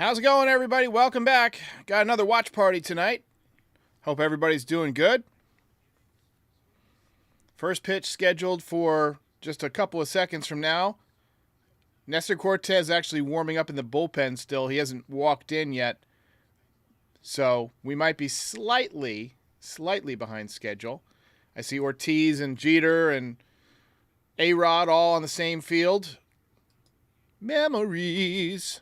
How's it going, everybody? Welcome back. Got another watch party tonight. Hope everybody's doing good. First pitch scheduled for just a couple of seconds from now. Nestor Cortez actually warming up in the bullpen still. He hasn't walked in yet. So we might be slightly behind schedule. I see Ortiz and Jeter and A-Rod all on the same field. Memories.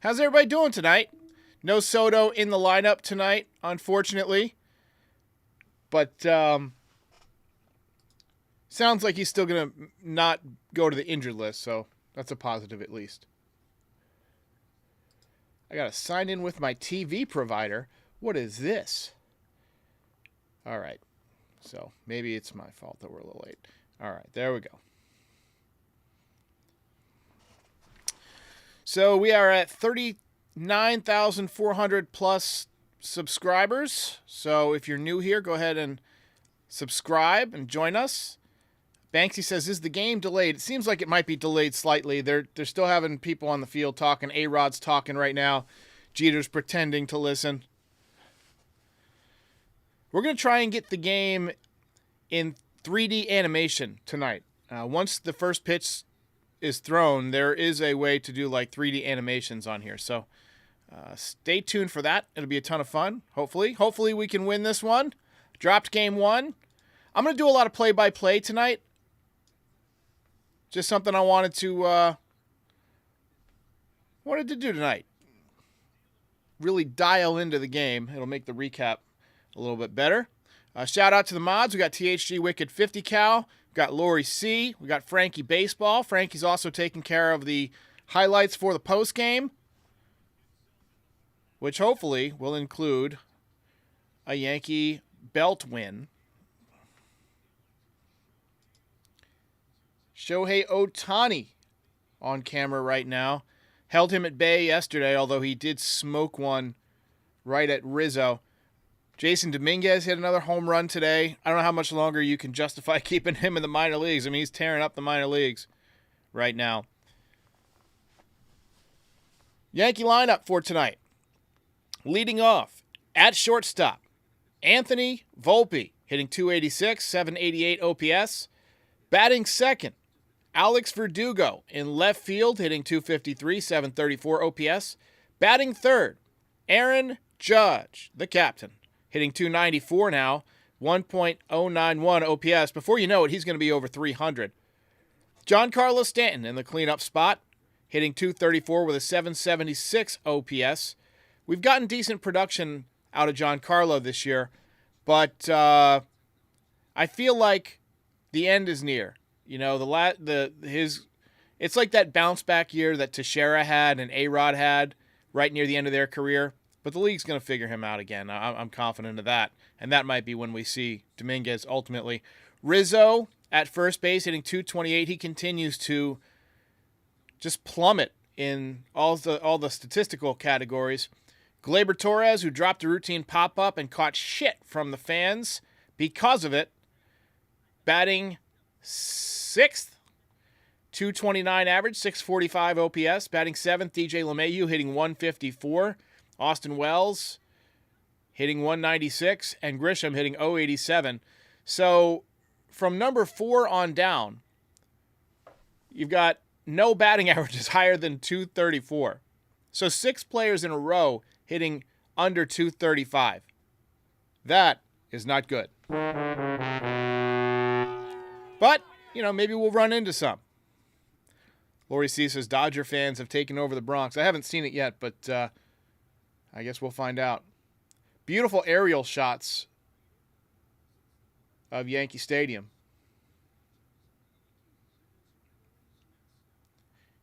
How's everybody doing tonight? No Soto in the lineup tonight, unfortunately. But sounds like he's still going to not go to the injured list, so that's a positive at least. I got to sign in with my TV provider. What is this? All right. So maybe it's my fault that we're a little late. All right, there we go. So we are at 39,400 plus subscribers. So if you're new here, go ahead and subscribe and join us. Banksy says, is the game delayed? It seems like it might be delayed slightly. They're still having people on the field talking. A-Rod's talking right now. Jeter's pretending to listen. We're going to try and get the game in 3D animation tonight. Once the first pitch is thrown, there is a way to do like 3D animations on here. So stay tuned for that. It'll be a ton of fun, hopefully. Hopefully we can win this one. Dropped game one. I'm going to do a lot of play-by-play tonight. Just something I wanted to do tonight. Really dial into the game. It'll make the recap a little bit better. Shout out to the mods. We got THG Wicked 50 Cal. We got Lori C. We got Frankie Baseball. Frankie's also taking care of the highlights for the post game, which hopefully will include a Yankee belt win. Shohei Ohtani on camera right now. Held him at bay yesterday, although he did smoke one right at Rizzo. Jason Dominguez hit another home run today. I don't know how much longer you can justify keeping him in the minor leagues. I mean, he's tearing up the minor leagues right now. Yankee lineup for tonight. Leading off at shortstop, Anthony Volpe hitting .286, 788 OPS. Batting second, Alex Verdugo in left field hitting .253, 734 OPS. Batting third, Aaron Judge, the captain, hitting .294 now, 1.091 OPS. Before you know it, he's going to be over 300. Giancarlo Stanton in the cleanup spot, hitting .234 with a 776 OPS. We've gotten decent production out of Giancarlo this year, but I feel like the end is near. You know, it's like that bounce back year that Teixeira had and A-Rod had right near the end of their career. But the league's going to figure him out again. I'm confident of that. And that might be when we see Dominguez ultimately. Rizzo at first base hitting .228. He continues to just plummet in all the statistical categories. Gleyber Torres, who dropped a routine pop-up and caught shit from the fans because of it, batting sixth, .229 average, 645 OPS. Batting seventh, DJ LeMahieu hitting .154. Austin Wells hitting .196, and Grisham hitting .087. So from number 4 on down, you've got no batting averages higher than .234. So 6 players in a row hitting under .235. That is not good. But, you know, maybe we'll run into some. Lori C says Dodger fans have taken over the Bronx. I haven't seen it yet, but I guess we'll find out. Beautiful aerial shots of Yankee Stadium.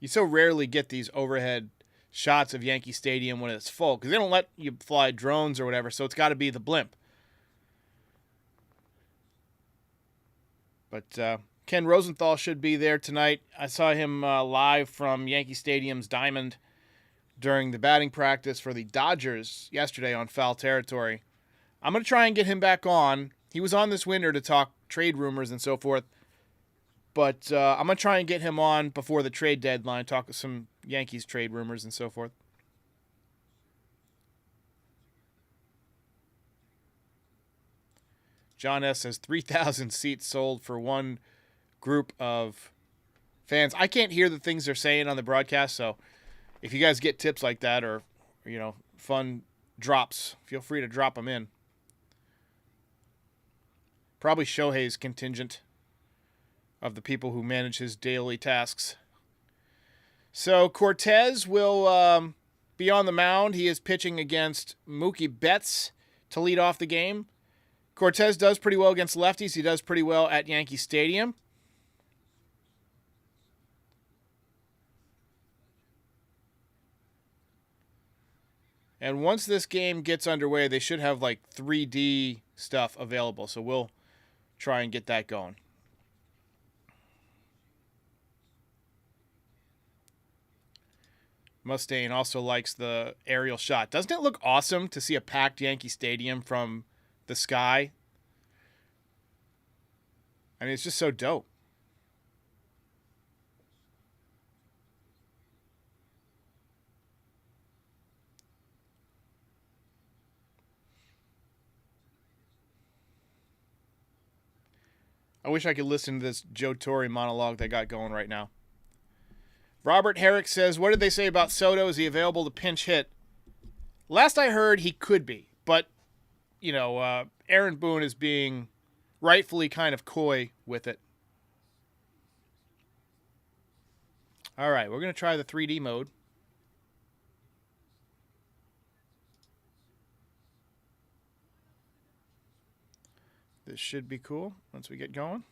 You so rarely get these overhead shots of Yankee Stadium when it's full, because they don't let you fly drones or whatever, so it's got to be the blimp. But Ken Rosenthal should be there tonight. I saw him live from Yankee Stadium's diamond during the batting practice for the Dodgers yesterday on Foul Territory. I'm going to try and get him back on. He was on this winter to talk trade rumors and so forth. But I'm going to try and get him on before the trade deadline, talk some Yankees trade rumors and so forth. John S. says 3,000 seats sold for one group of fans. I can't hear the things they're saying on the broadcast, so if you guys get tips like that or, fun drops, feel free to drop them in. Probably Shohei's contingent of the people who manage his daily tasks. So Cortez will be on the mound. He is pitching against Mookie Betts to lead off the game. Cortez does pretty well against lefties. He does pretty well at Yankee Stadium. And once this game gets underway, they should have like 3D stuff available. So we'll try and get that going. Mustaine also likes the aerial shot. Doesn't it look awesome to see a packed Yankee Stadium from the sky? I mean, it's just so dope. I wish I could listen to this Joe Torre monologue they got going right now. Robert Herrick says, what did they say about Soto? Is he available to pinch hit? Last I heard, he could be. But, Aaron Boone is being rightfully kind of coy with it. All right, we're going to try the 3D mode. This should be cool once we get going.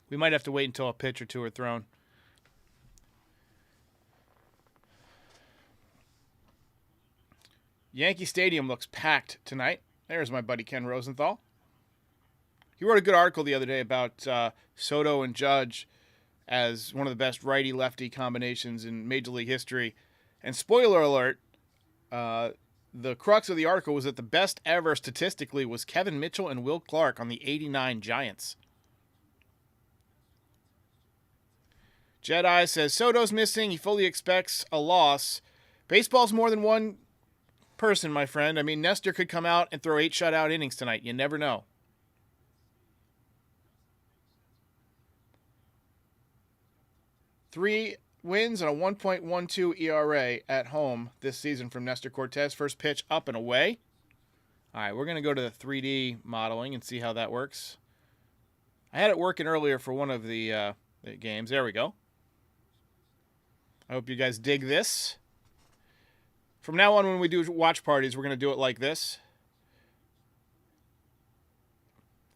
We might have to wait until a pitch or two are thrown. Yankee Stadium looks packed tonight. There's my buddy Ken Rosenthal. He wrote a good article the other day about Soto and Judge as one of the best righty-lefty combinations in Major League history. And spoiler alert, the crux of the article was that the best ever statistically was Kevin Mitchell and Will Clark on the '89 Giants. Jedi says, Soto's missing. He fully expects a loss. Baseball's more than one person, my friend. I mean, Nestor could come out and throw 8 shutout innings tonight. You never know. Three wins and a 1.12 ERA at home this season from Nestor Cortez. First pitch up and away. All right, we're going to go to the 3D modeling and see how that works. I had it working earlier for one of the games. There we go. I hope you guys dig this. From now on, when we do watch parties, we're going to do it like this.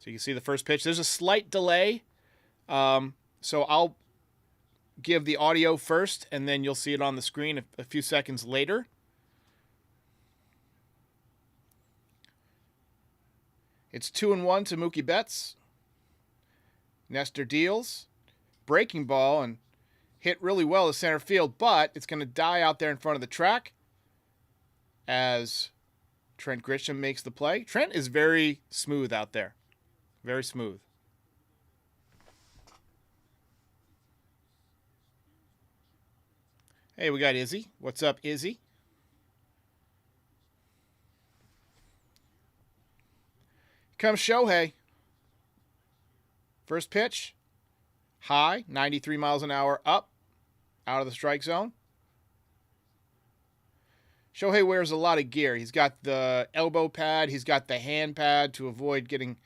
So you can see the first pitch. There's a slight delay. So I'll give the audio first, and then you'll see it on the screen a few seconds later. It's 2-1 to Mookie Betts. Nestor deals. Breaking ball and hit really well to center field, but it's going to die out there in front of the track as Trent Grisham makes the play. Trent is very smooth out there. Very smooth. Hey, we got Izzy. What's up, Izzy? Comes Shohei. First pitch. High, 93 miles an hour up, out of the strike zone. Shohei wears a lot of gear. He's got the elbow pad. He's got the hand pad to avoid getting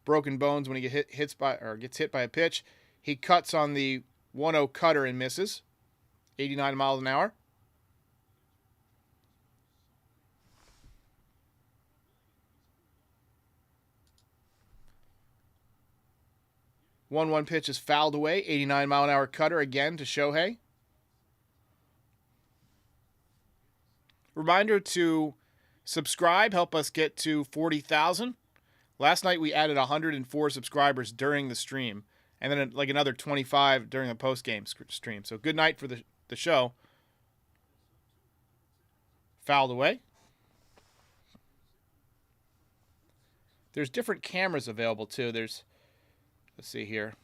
broken bones when he gets hit by a pitch. He cuts on the 1-0 cutter and misses. 89 miles an hour. One pitch is fouled away. 89 mile an hour cutter again to Shohei. Reminder to subscribe. Help us get to 40,000. Last night we added 104 subscribers during the stream. And then like another 25 during the post-game stream. So good night for the show. Fouled away. There's different cameras available too. Let's see here.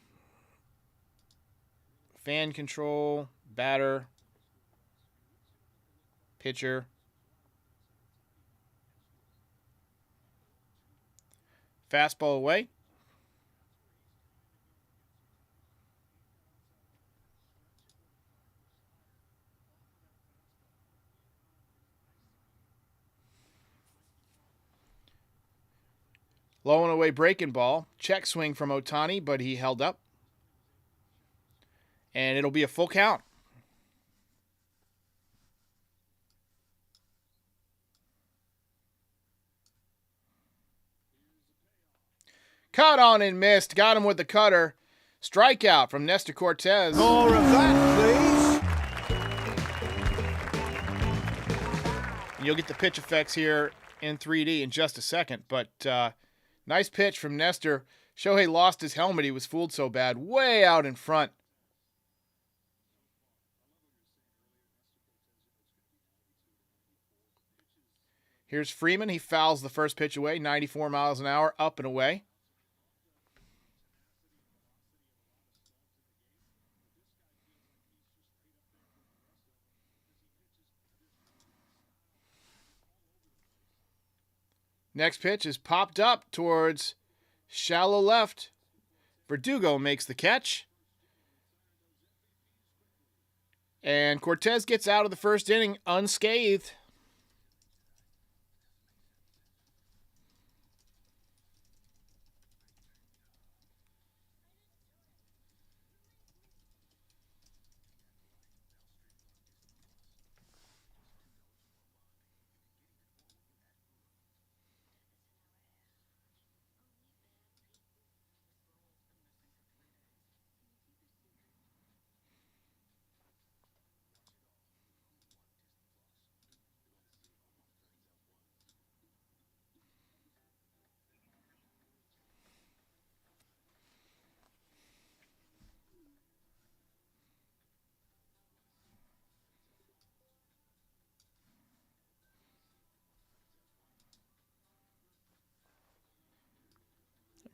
fan control, batter, pitcher. Fastball away. Low and away breaking ball. Check swing from Ohtani, but he held up. And it'll be a full count. Cut on and missed. Got him with the cutter. Strikeout from Nestor Cortes. More of that, please. And you'll get the pitch effects here in 3D in just a second. But nice pitch from Nestor. Shohei lost his helmet. He was fooled so bad. Way out in front. Here's Freeman. He fouls the first pitch away. 94 miles an hour, up and away. Next pitch is popped up towards shallow left. Verdugo makes the catch. And Cortes gets out of the first inning unscathed.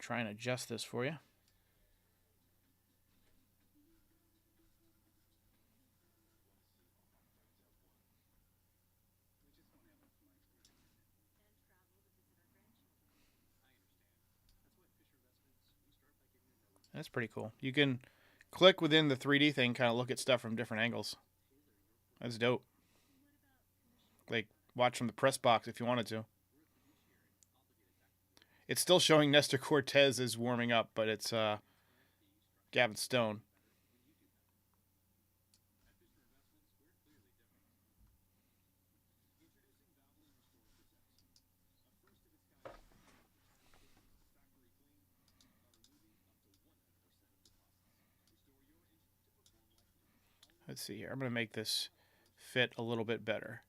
Try and adjust this for you. That's pretty cool. You can click within the 3D thing, kind of look at stuff from different angles. That's dope. Like, watch from the press box if you wanted to. It's still showing Nestor Cortes is warming up, but it's Gavin Stone. Let's see here. I'm going to make this fit a little bit better.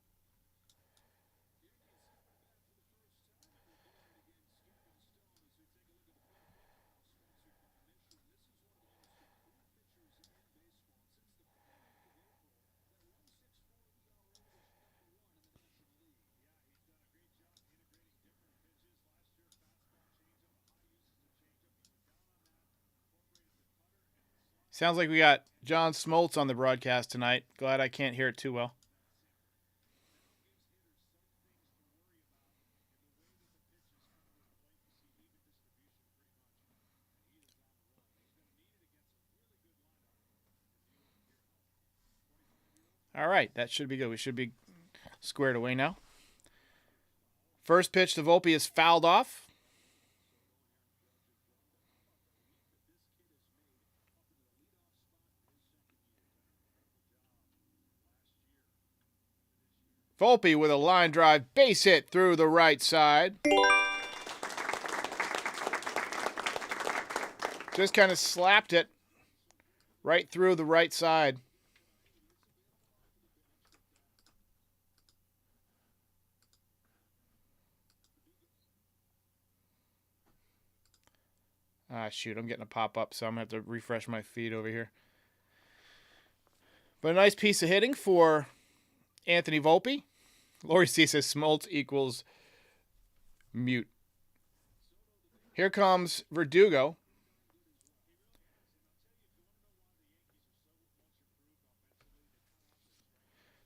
Sounds like we got John Smoltz on the broadcast tonight. Glad I can't hear it too well. All right, that should be good. We should be squared away now. First pitch to Volpe is fouled off. Volpe with a line drive base hit through the right side. Just kind of slapped it right through the right side. Ah, shoot, I'm getting a pop-up, so I'm going to have to refresh my feed over here. But a nice piece of hitting for Anthony Volpe. Lori C says Smoltz equals mute. Here comes Verdugo.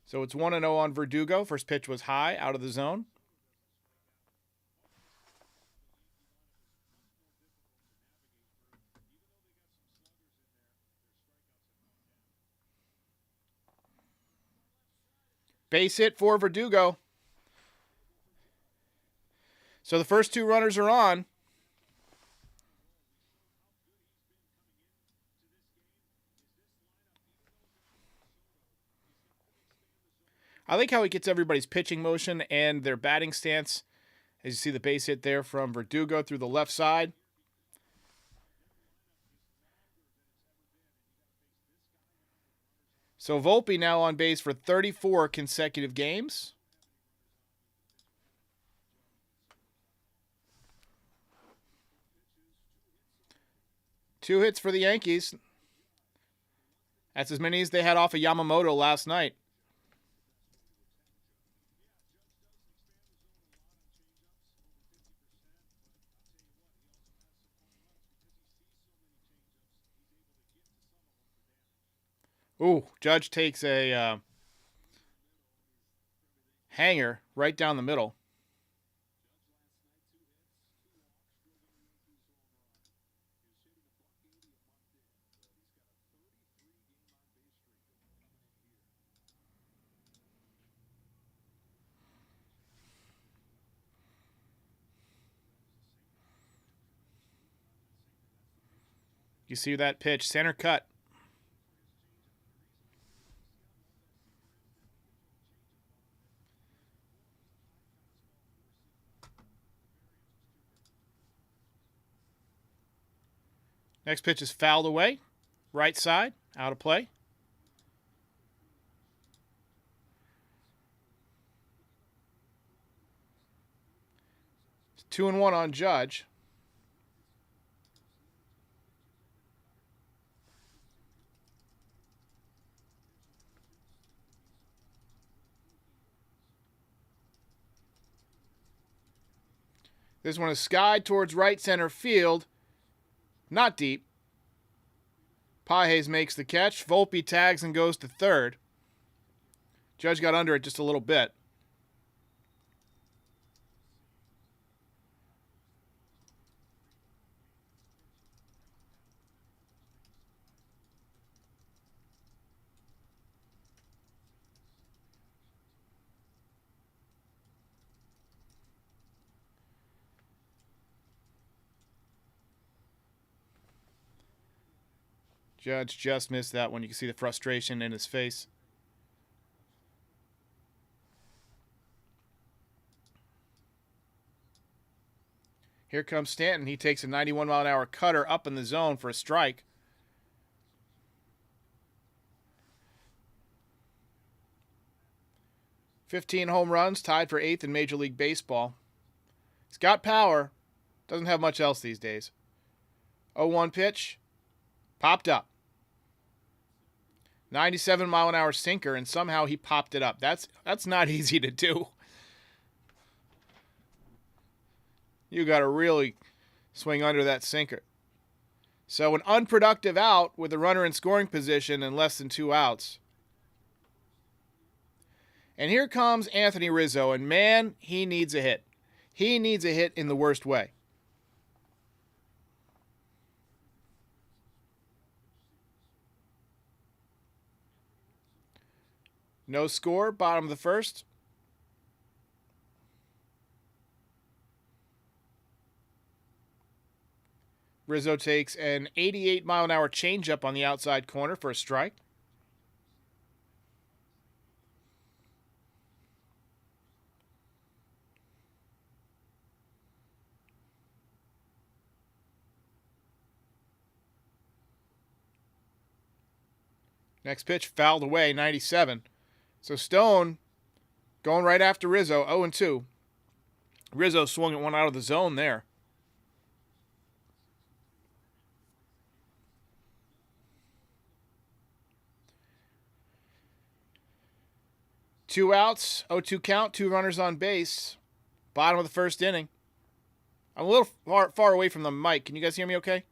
So it's 1-0 on Verdugo. First pitch was high, out of the zone. Base hit for Verdugo. So the first two runners are on. I like how he gets everybody's pitching motion and their batting stance. As you see the base hit there from Verdugo through the left side. So Volpe now on base for 34 consecutive games. Two hits for the Yankees. That's as many as they had off of Yamamoto last night. Ooh, Judge takes a hanger right down the middle. You see that pitch, center cut. Next pitch is fouled away. Right side, out of play. It's 2-1 on Judge. This one is skied towards right center field. Not deep. Pages makes the catch. Volpe tags and goes to third. Judge got under it just a little bit. Judge just missed that one. You can see the frustration in his face. Here comes Stanton. He takes a 91-mile-an-hour cutter up in the zone for a strike. "15 home runs, tied for 8th in Major League Baseball. He's got power. Doesn't have much else these days. 0-1 pitch. Popped up. 97-mile-an-hour sinker, and somehow he popped it up. That's not easy to do. You got to really swing under that sinker. So an unproductive out with a runner in scoring position and less than 2 outs. And here comes Anthony Rizzo, and man, he needs a hit. He needs a hit in the worst way. No score, bottom of the first. Rizzo takes an 88-mile-an-hour changeup on the outside corner for a strike. Next pitch fouled away, 97. So Stone going right after Rizzo, 0-2. Rizzo swung at one out of the zone there. Two outs, 0-2 count, 2 runners on base. Bottom of the first inning. I'm a little far away from the mic. Can you guys hear me okay?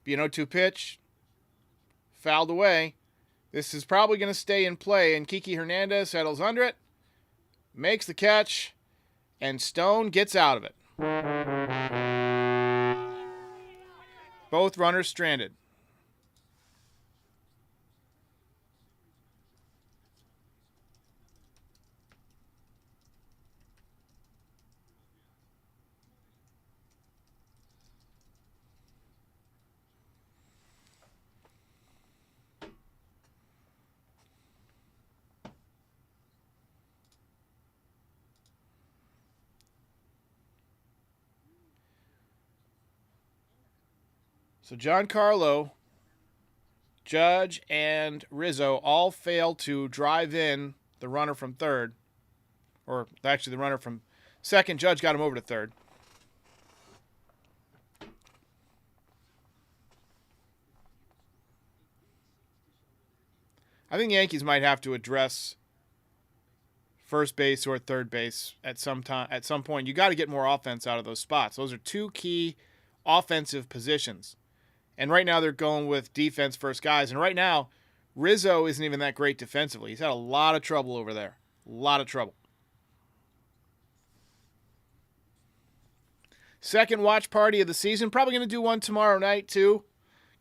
Be an 0-2 pitch. Fouled away. This is probably going to stay in play, and Kiki Hernandez settles under it, makes the catch, and Stone gets out of it. Both runners stranded. So Giancarlo, Judge, and Rizzo all failed to drive in the runner from third. Or actually the runner from second. Judge got him over to third. I think the Yankees might have to address first base or third base at some time. At some point, you got to get more offense out of those spots. Those are two key offensive positions. And right now they're going with defense first guys. And right now, Rizzo isn't even that great defensively. He's had a lot of trouble over there. A lot of trouble. Second watch party of the season. Probably going to do one tomorrow night, too.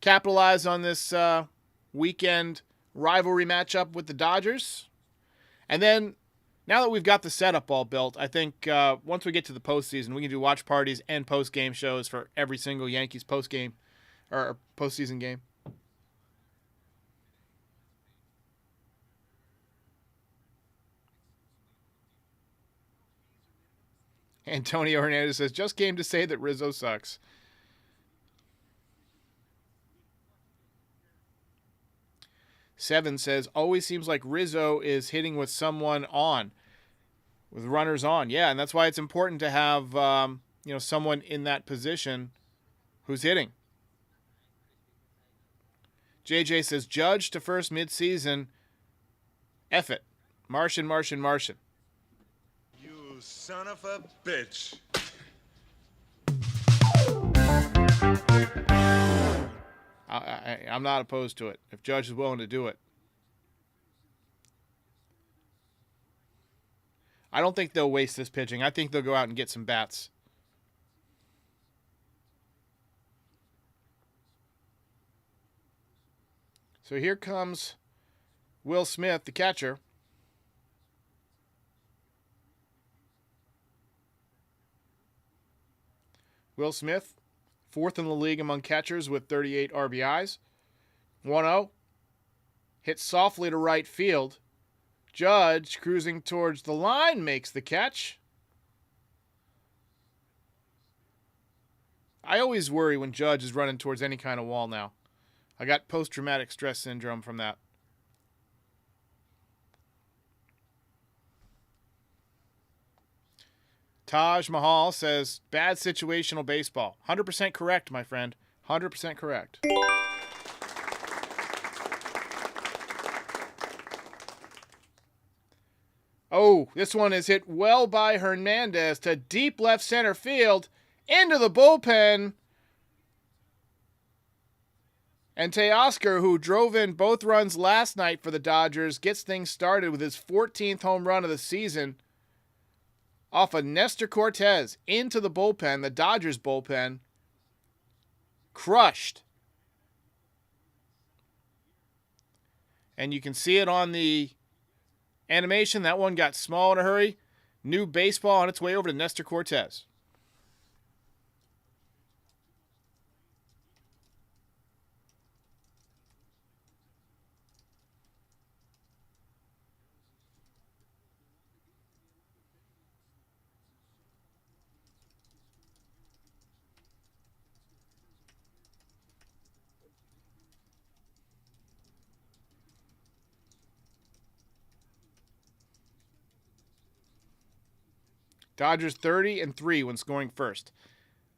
Capitalize on this weekend rivalry matchup with the Dodgers. And then, now that we've got the setup all built, I think once we get to the postseason, we can do watch parties and post-game shows for every single Yankees post-game or postseason game. Antonio Hernandez says, just came to say that Rizzo sucks. Seven says, always seems like Rizzo is hitting with someone on, with runners on. Yeah, and that's why it's important to have someone in that position who's hitting. JJ says, Judge to first midseason. F it. Martian. You son of a bitch. I'm not opposed to it if Judge is willing to do it. I don't think they'll waste this pitching. I think they'll go out and get some bats. So here comes Will Smith, the catcher. Will Smith, fourth in the league among catchers with 38 RBIs. 1-0. Hit softly to right field. Judge, cruising towards the line, makes the catch. I always worry when Judge is running towards any kind of wall now. I got post-traumatic stress syndrome from that. Taj Mahal says, bad situational baseball. 100% correct, my friend. 100% correct. Oh, this one is hit well by Hernandez to deep left center field, into the bullpen. And Teoscar, who drove in both runs last night for the Dodgers, gets things started with his 14th home run of the season off of Nestor Cortez into the bullpen, the Dodgers bullpen. Crushed. And you can see it on the animation. That one got small in a hurry. New baseball on its way over to Nestor Cortez. Dodgers 30-3 when scoring first.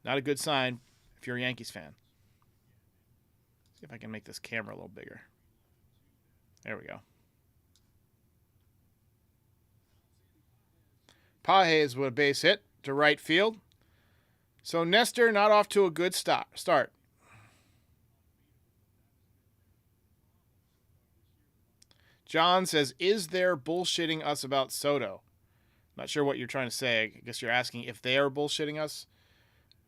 Not a good sign if you're a Yankees fan. See if I can make this camera a little bigger. There we go. Pages with a base hit to right field. So Nestor not off to a good start. John says, is there bullshitting us about Soto? Not sure what you're trying to say. I guess you're asking if they are bullshitting us.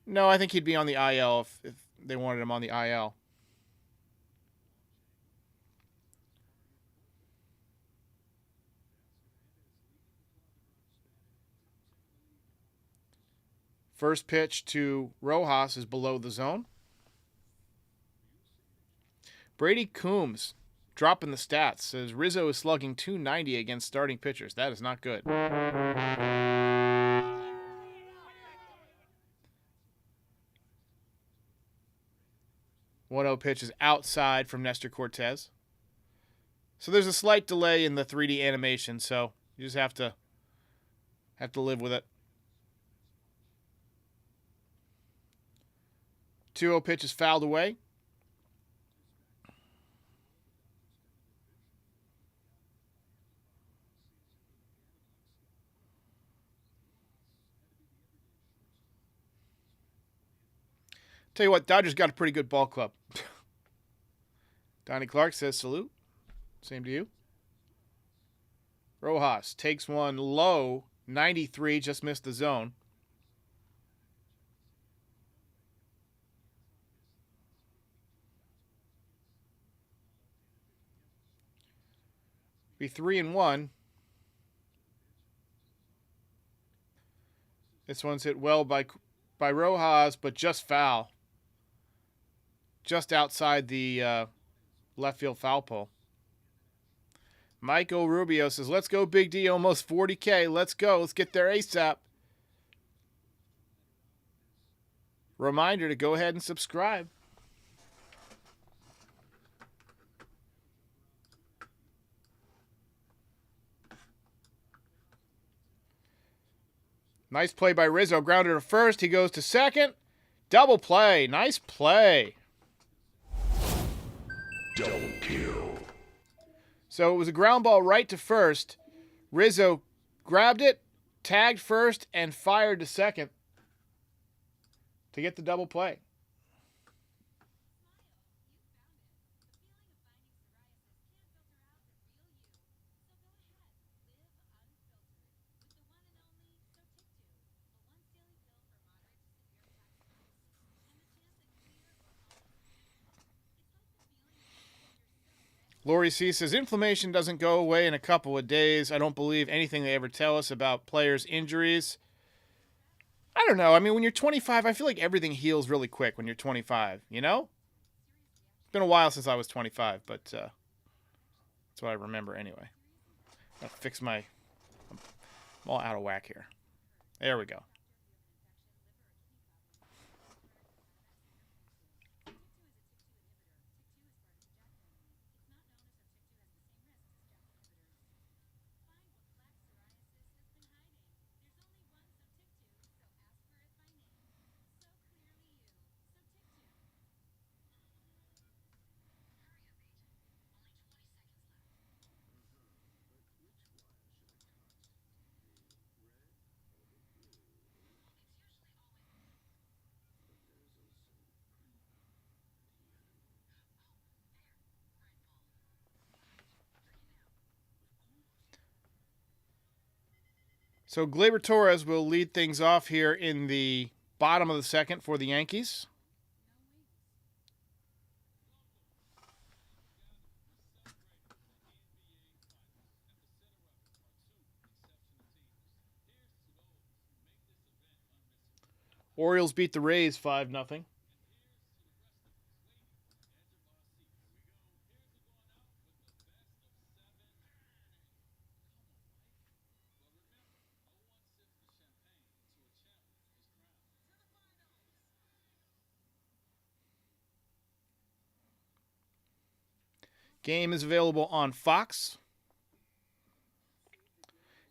No, I think he'd be on the IL if they wanted him on the IL. First pitch to Rojas is below the zone. Brady Coombs dropping the stats. Says Rizzo is slugging .290 against starting pitchers. That is not good. 1-0 pitch is outside from Nestor Cortez. So there's a slight delay in the 3D animation, so you just have to live with it. 2-0 pitch is fouled away. Tell you what, Dodgers got a pretty good ball club. Donnie Clark says salute. Same to you. Rojas takes one low. 93, just missed the zone. Be 3-1. This one's hit well by Rojas, but just foul. Just outside the left field foul pole. Michael Rubio says, let's go, Big D, almost 40K. Let's go. Let's get there ASAP. Reminder to go ahead and subscribe. Nice play by Rizzo. Grounded to first. He goes to second. Double play. Nice play. Double kill. So it was a ground ball right to first. Rizzo grabbed it, tagged first, and fired to second to get the double play. Lori C says, inflammation doesn't go away in a couple of days. I don't believe anything they ever tell us about players' injuries. I don't know. I mean, when you're 25, I feel like everything heals really quick when you're 25, you know? It's been a while since I was 25, but that's what I remember anyway. Gotta fix I'm all out of whack here. There we go. So Gleyber Torres will lead things off here in the bottom of the second for the Yankees. Orioles beat the Rays 5-0. Game is available on Fox.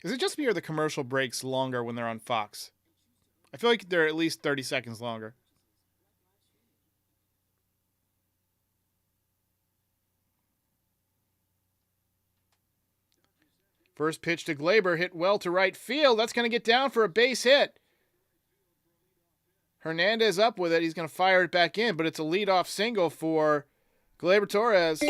Is it just me or the commercial breaks longer when they're on Fox? I feel like they're at least 30 seconds longer. First pitch to Gleyber, hit well to right field. That's going to get down for a base hit. Hernandez up with it. He's going to fire it back in, but it's a leadoff single for Gleyber Torres.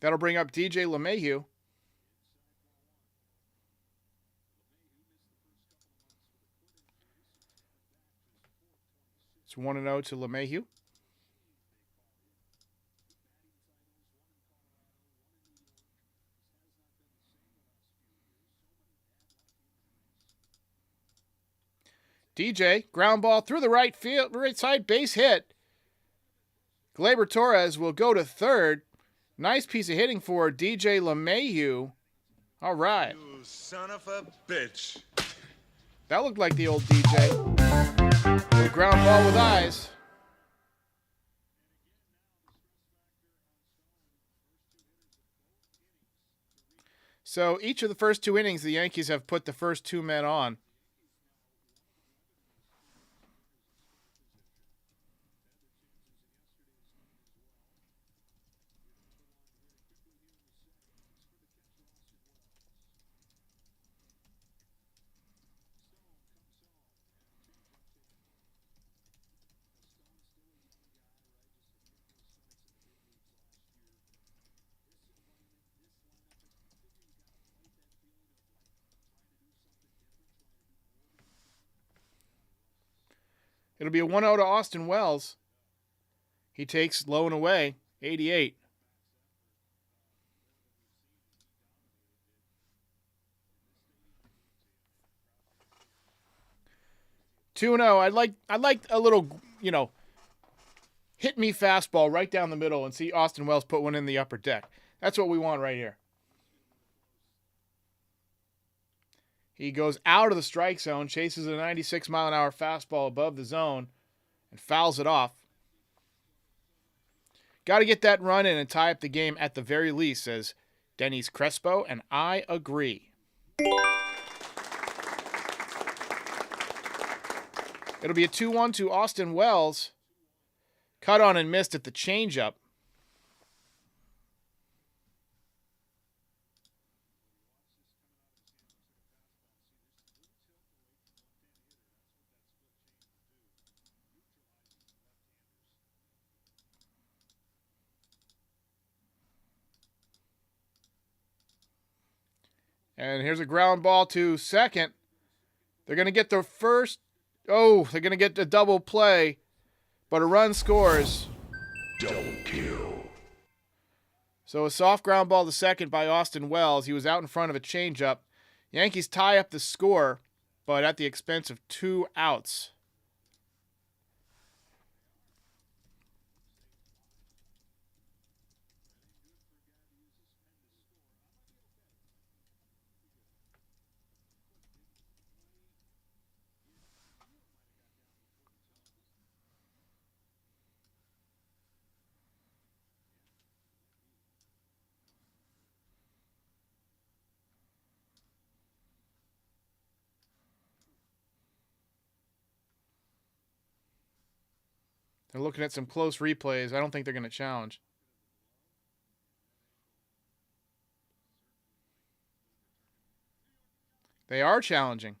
That'll bring up DJ LeMahieu. It's 1-0 to LeMahieu. DJ, ground ball through the right side, base hit. Gleyber Torres will go to third. Nice piece of hitting for DJ LeMahieu. All right. You son of a bitch. That looked like the old DJ. Little ground ball with eyes. So each of the first 2 innings, the Yankees have put the first 2 men on. It'll be a 1-0 to Austin Wells. He takes low and away, 88. 2-0. I'd like a little, hit me fastball right down the middle and see Austin Wells put one in the upper deck. That's what we want right here. He goes out of the strike zone, chases a 96-mile-an-hour fastball above the zone, and fouls it off. Got to get that run in and tie up the game at the very least, says Dennis Crespo, and I agree. It'll be a 2-1 to Austin Wells. Cut on and missed at the changeup. And here's a ground ball to second. They're going to get their first. Oh, they're going to get a double play, but a run scores. Double kill. So a soft ground ball to second by Austin Wells. He was out in front of a changeup. Yankees tie up the score, but at the expense of 2 outs. They're looking at some close replays. I don't think they're going to challenge. They are challenging.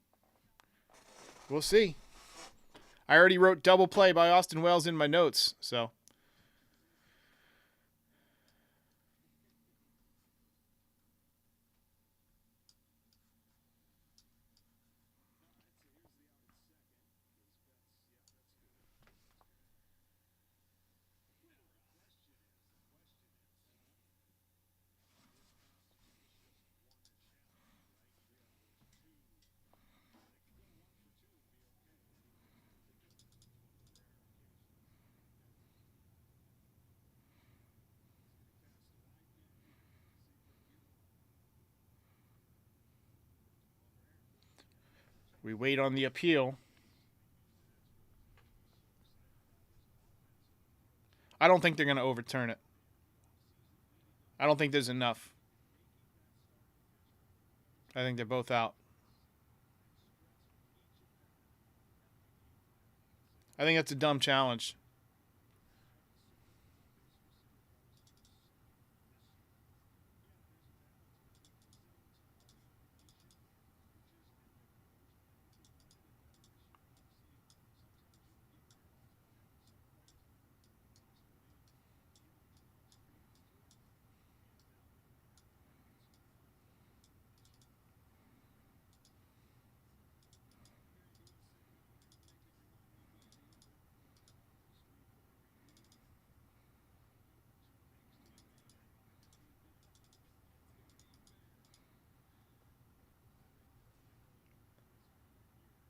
We'll see. I already wrote double play by Austin Wells in my notes, so. We wait on the appeal. I don't think they're going to overturn it. I don't think there's enough. I think they're both out. I think that's a dumb challenge.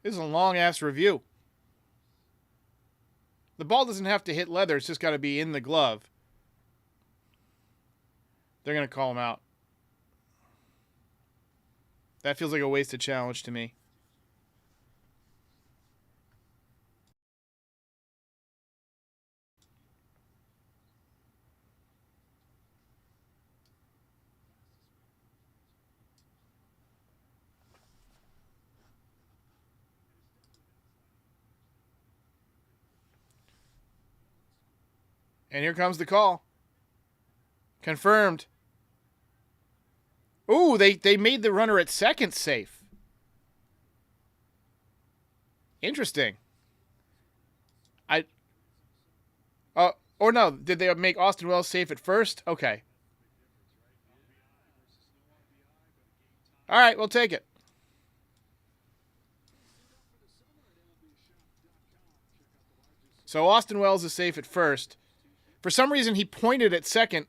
This is a long-ass review. The ball doesn't have to hit leather. It's just got to be in the glove. They're going to call him out. That feels like a wasted challenge to me. And here comes the call. Confirmed. Ooh, they made the runner at second safe. Interesting. Or no, did they make Austin Wells safe at first? Okay. All right, we'll take it. So Austin Wells is safe at first. For some reason, he pointed at second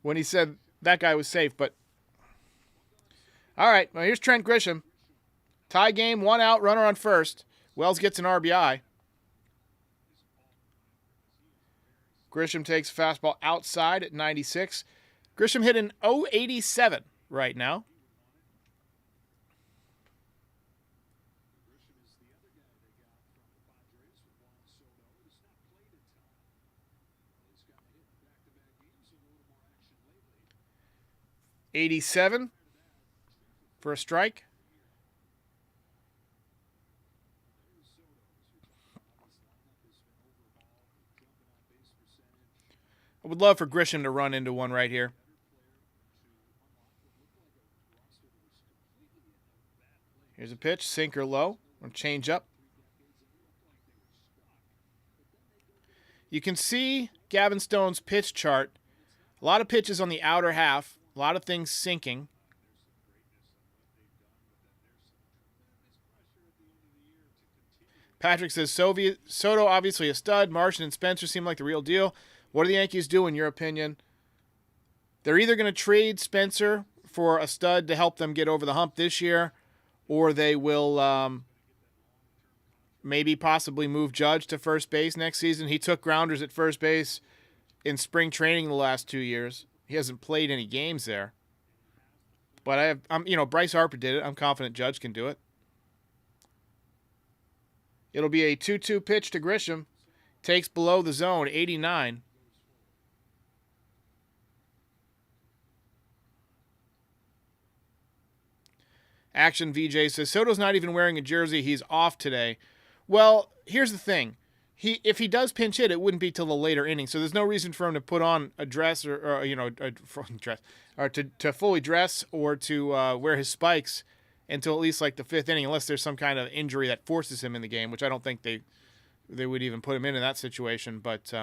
when he said that guy was safe, but all right, well, here's Trent Grisham. Tie game, 1 out, runner on first. Wells gets an RBI. Grisham takes a fastball outside at 96. Grisham hit an 087 right now. .87 for a strike. I would love for Grisham to run into one right here. Here's a pitch, sinker low, or change up. You can see Gavin Stone's pitch chart. A lot of pitches on the outer half, a lot of things sinking. Patrick says, Soto obviously a stud. Martian and Spencer seem like the real deal. What do the Yankees do, in your opinion? They're either going to trade Spencer for a stud to help them get over the hump this year, or they will maybe possibly move Judge to first base next season. He took grounders at first base in spring training the last 2 years. He hasn't played any games there. But Bryce Harper did it. I'm confident Judge can do it. It'll be a 2-2 pitch to Grisham. Takes below the zone, 89. Action VJ says, Soto's not even wearing a jersey. He's off today. Well, here's the thing. If he does pinch hit, it wouldn't be till the later inning. So there's no reason for him to put on a dress or to fully dress or to wear his spikes until at least like the 5th inning, unless there's some kind of injury that forces him in the game, which I don't think they would even put him in that situation. But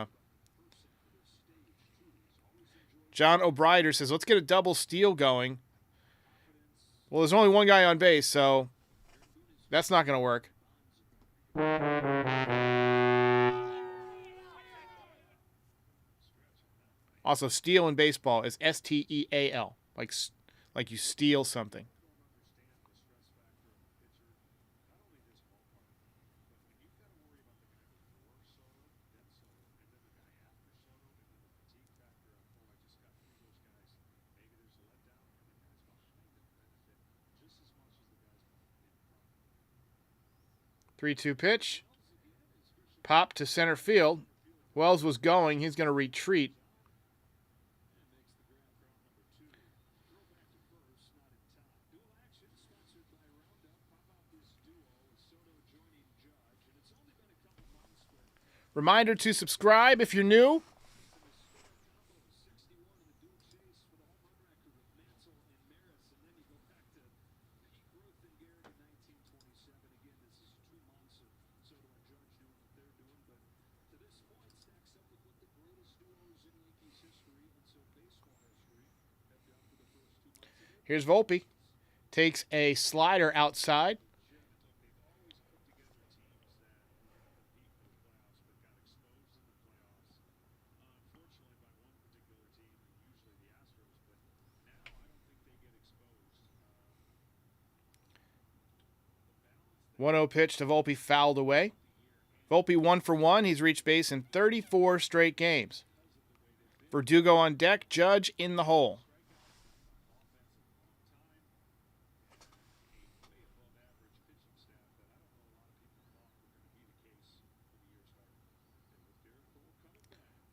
John O'Brider says, let's get a double steal going. Well, there's only one guy on base, so that's not going to work. Also, steal in baseball is S-T-E-A-L, like you steal something. Three-two pitch. Pop to center field. Wells was going. He's going to retreat. Reminder to subscribe if you're new. Here's Volpe. Takes a slider outside. 1-0 pitch to Volpe, fouled away. Volpe 1 for 1. He's reached base in 34 straight games. Verdugo on deck. Judge in the hole.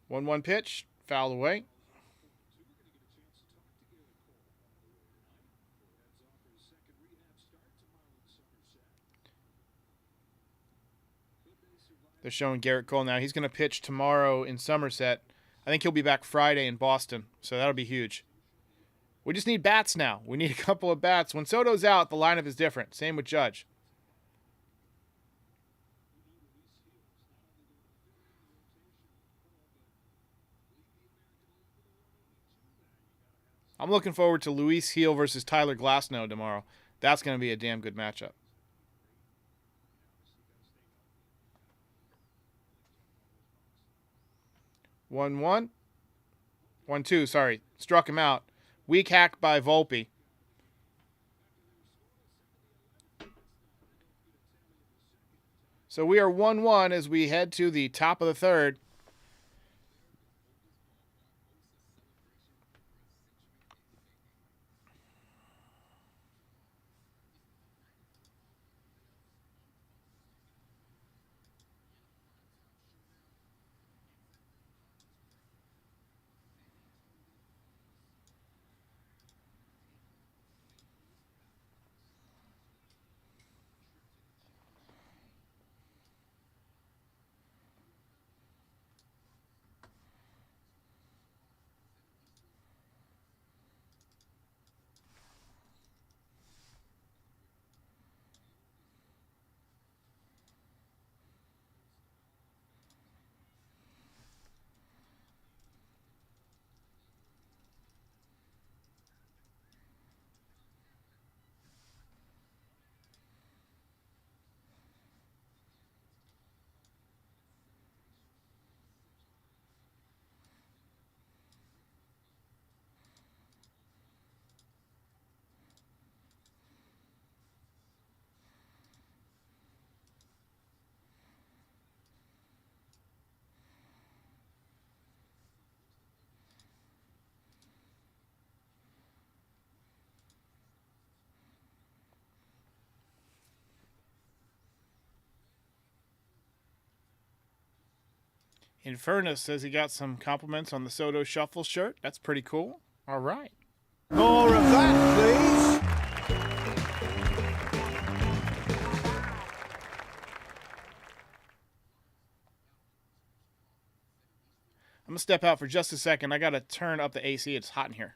One pitch, fouled away. They're showing Gerrit Cole now. He's going to pitch tomorrow in Somerset. I think he'll be back Friday in Boston, so that'll be huge. We just need bats now. We need a couple of bats. When Soto's out, the lineup is different. Same with Judge. I'm looking forward to Luis Gil versus Tyler Glasnow tomorrow. That's going to be a damn good matchup. 1-1. 1-2, sorry. Struck him out. Weak hack by Volpe. So we are 1-1 as we head to the top of the third. Infernus says he got some compliments on the Soto Shuffle shirt. That's pretty cool. All right. More of that, please. I'm going to step out for just a second. I got to turn up the AC. It's hot in here.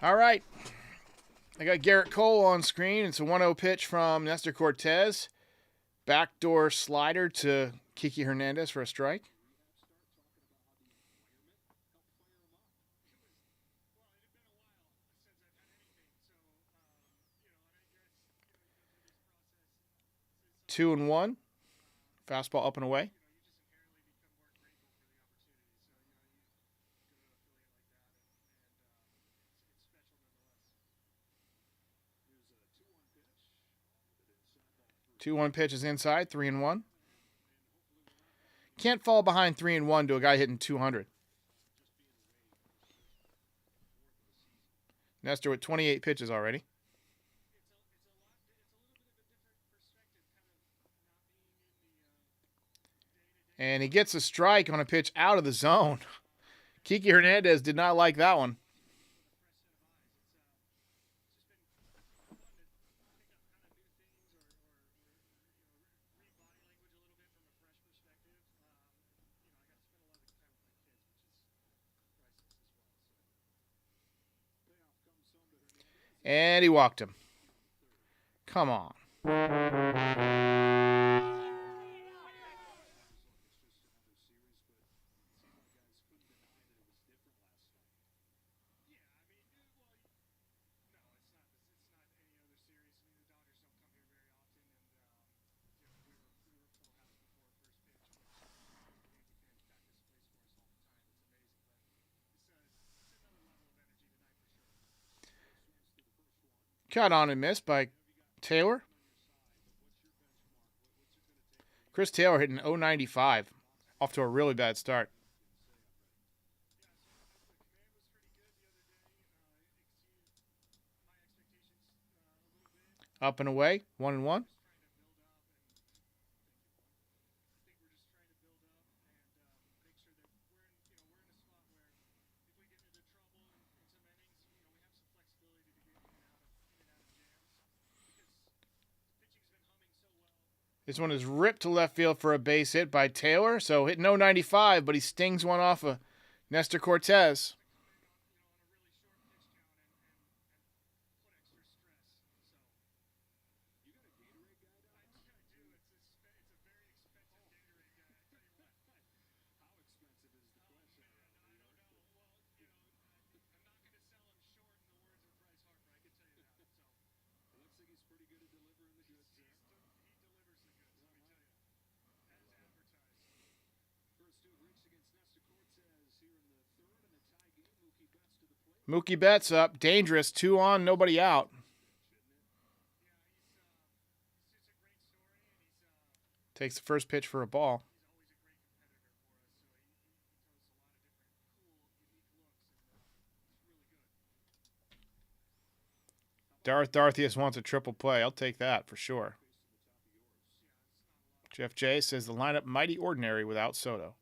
All right. I got Gerrit Cole on screen. It's a 1-0 pitch from Nestor Cortez. Backdoor slider to Kiki Hernandez for a strike. Two and one. Fastball up and away. Two-one pitch is inside, 3-1. Can't fall behind 3-1 to a guy hitting 200. Nestor with 28 pitches already. And he gets a strike on a pitch out of the zone. Kiki Hernandez did not like that one. And he walked him. Come on. Caught on and missed by Taylor. Chris Taylor hitting .095. Off to a really bad start. Up and away. 1-1. This one is ripped to left field for a base hit by Taylor. So hitting .095, but he stings one off of Nestor Cortez. Mookie Betts up. Dangerous. 2 on, nobody out. Takes the first pitch for a ball. Darth Darthius wants a triple play. I'll take that for sure. Jeff J says the lineup mighty ordinary without Soto.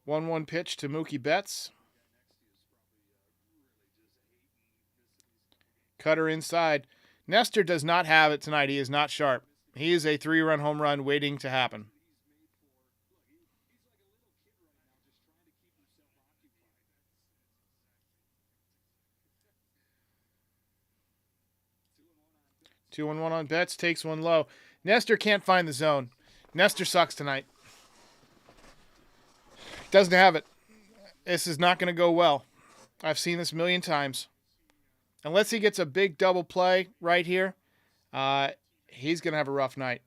One pitch to Mookie Betts. Cutter inside. Nestor does not have it tonight. He is not sharp. He is a 3-run home run waiting to happen. Two and one on Betts. Takes one low. Nestor can't find the zone. Nestor sucks tonight. Doesn't have it. This is not going to go well. I've seen this a million times. Unless he gets a big double play right here, he's going to have a rough night.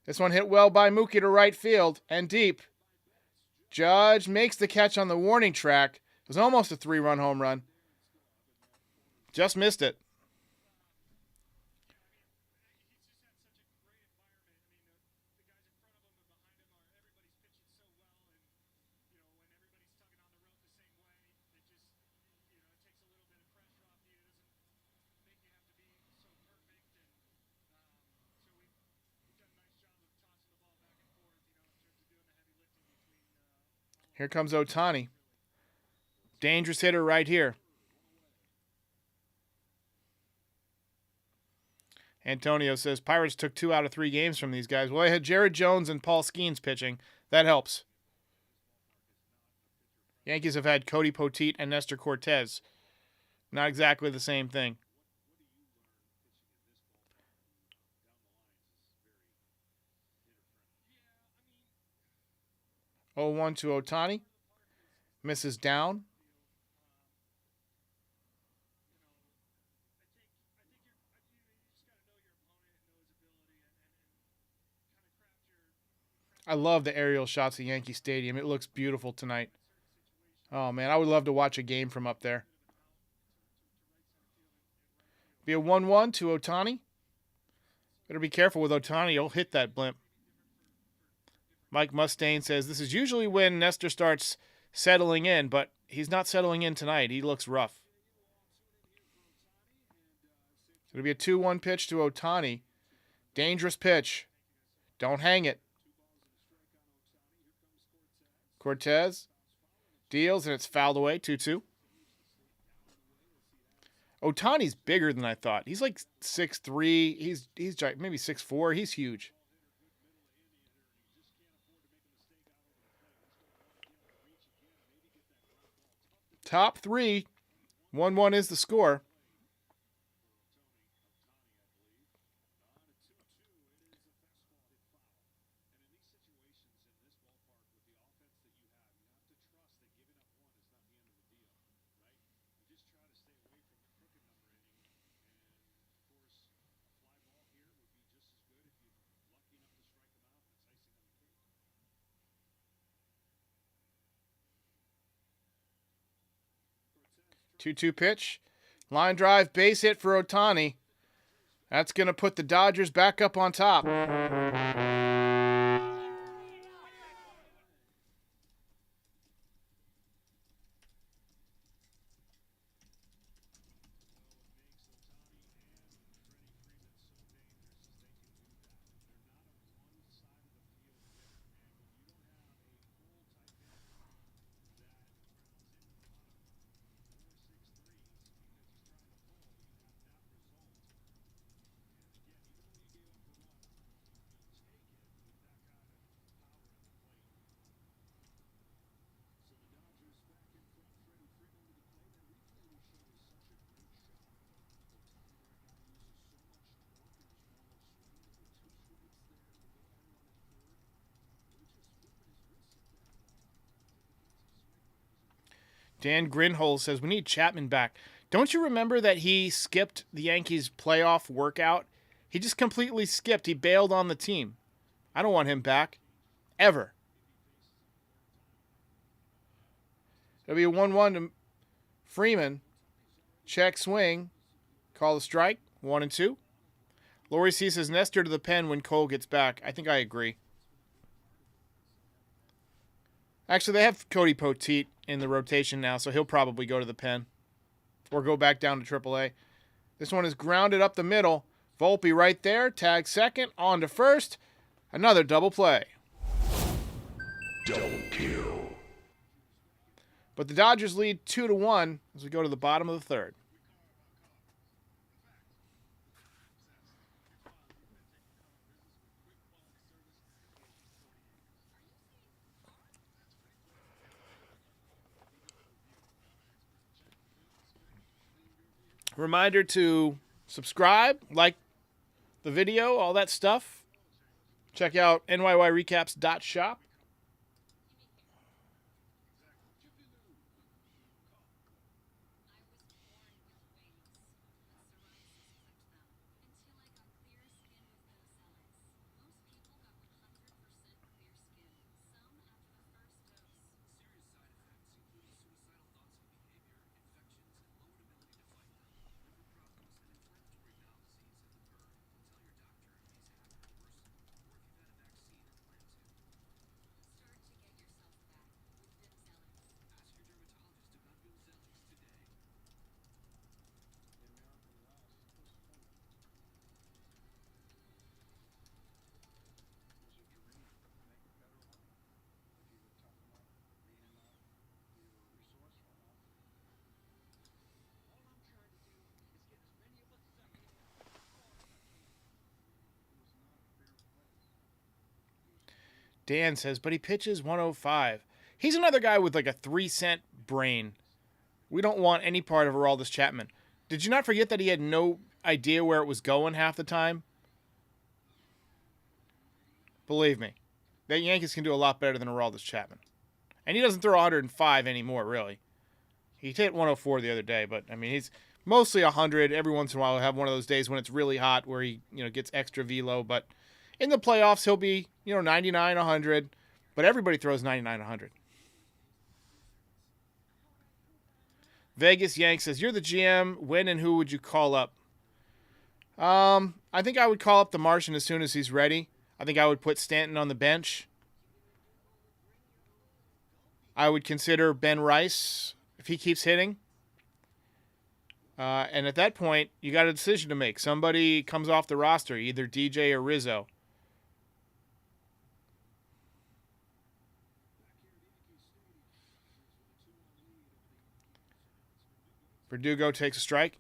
This one hit well by Mookie to right field and deep. Judge makes the catch on the warning track. It was almost a 3-run home run. Just missed it. Here comes Ohtani. Dangerous hitter right here. Antonio says Pirates took 2 out of 3 games from these guys. Well, they had Jared Jones and Paul Skeens pitching. That helps. Yankees have had Cody Poteet and Nestor Cortez. Not exactly the same thing. 0-1 to Ohtani. Misses down. I love the aerial shots of Yankee Stadium. It looks beautiful tonight. Oh, man, I would love to watch a game from up there. Be a 1-1 to Ohtani. Better be careful with Ohtani. He'll hit that blimp. Mike Mustaine says this is usually when Nestor starts settling in, but he's not settling in tonight. He looks rough. It'll be a 2-1 pitch to Ohtani. Dangerous pitch. Don't hang it. Cortez deals, and it's fouled away, 2-2. Ohtani's bigger than I thought. He's like 6'3". He's maybe 6'4". He's huge. Top three. 1-1 is the score. Two-two pitch. Line drive, base hit for Ohtani. That's going to put the Dodgers back up on top. Dan Grinhole says, we need Chapman back. Don't you remember that he skipped the Yankees playoff workout? He just completely skipped. He bailed on the team. I don't want him back. Ever. It'll be a 1-1 to Freeman. Check swing. Call the strike. 1-2. Lori C says, Nestor to the pen when Cole gets back. I think I agree. Actually, they have Cody Poteet in the rotation now, so he'll probably go to the pen or go back down to AAA. This one is grounded up the middle. Volpe right there. Tag second. On to first. Another double play. Double kill. But the Dodgers lead 2-1 as we go to the bottom of the third. Reminder to subscribe, like the video, all that stuff. Check out NYYRecaps.shop. Dan says, but he pitches 105. He's another guy with like a 3-cent brain. We don't want any part of Aroldis Chapman. Did you not forget that he had no idea where it was going half the time? Believe me, the Yankees can do a lot better than Aroldis Chapman. And he doesn't throw 105 anymore, really. He hit 104 the other day, but I mean, he's mostly 100. Every once in a while, he'll have one of those days when it's really hot where he, gets extra velo, but in the playoffs, he'll be, 99, 100. But everybody throws 99, 100. Vegas Yank says, you're the GM. When and who would you call up? I think I would call up the Martian as soon as he's ready. I think I would put Stanton on the bench. I would consider Ben Rice if he keeps hitting. And at that point, you got a decision to make. Somebody comes off the roster, either DJ or Rizzo. Verdugo takes a strike.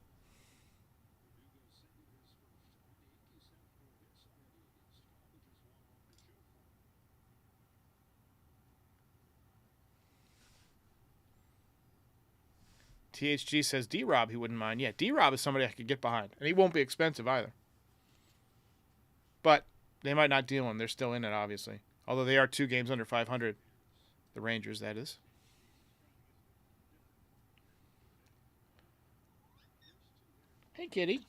THG says D-Rob he wouldn't mind. Yeah, D-Rob is somebody I could get behind. And he won't be expensive either. But they might not deal him. They're still in it, obviously. Although they are 2 games under 500. The Rangers, that is. Hey, kitty.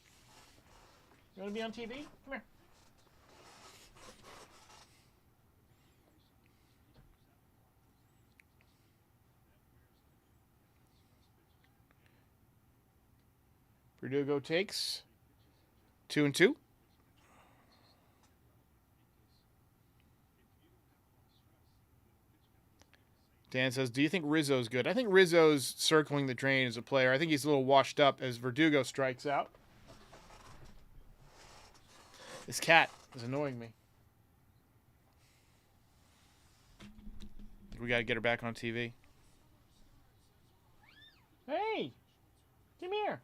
You want to be on TV? Come here. Verdugo takes 2-2. Dan says, do you think Rizzo's good? I think Rizzo's circling the drain as a player. I think he's a little washed up as Verdugo strikes out. This cat is annoying me. We got to get her back on TV. Hey, come here.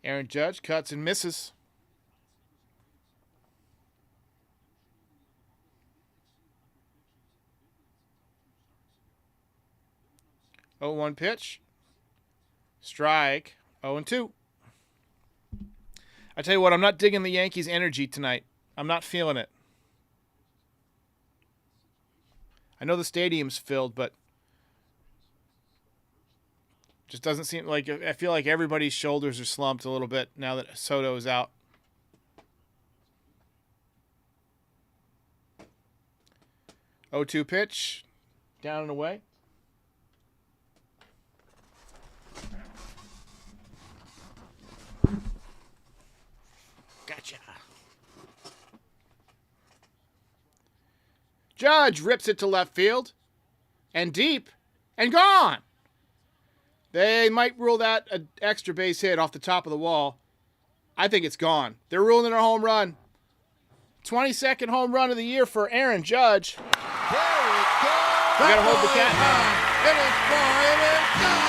Aaron Judge cuts and misses. Oh, 1 pitch. Strike. 0-2. I tell you what, I'm not digging the Yankees' energy tonight. I'm not feeling it. I know the stadium's filled, but just doesn't seem like, I feel like everybody's shoulders are slumped a little bit now that Soto is out. Oh, 2 pitch. Down and away. Gotcha. Judge rips it to left field. And deep. And gone. They might rule that an extra base hit off the top of the wall. I think it's gone. They're ruling it a home run. 22nd home run of the year for Aaron Judge. There it goes. We gotta hold the cat now. It is gone. It is gone.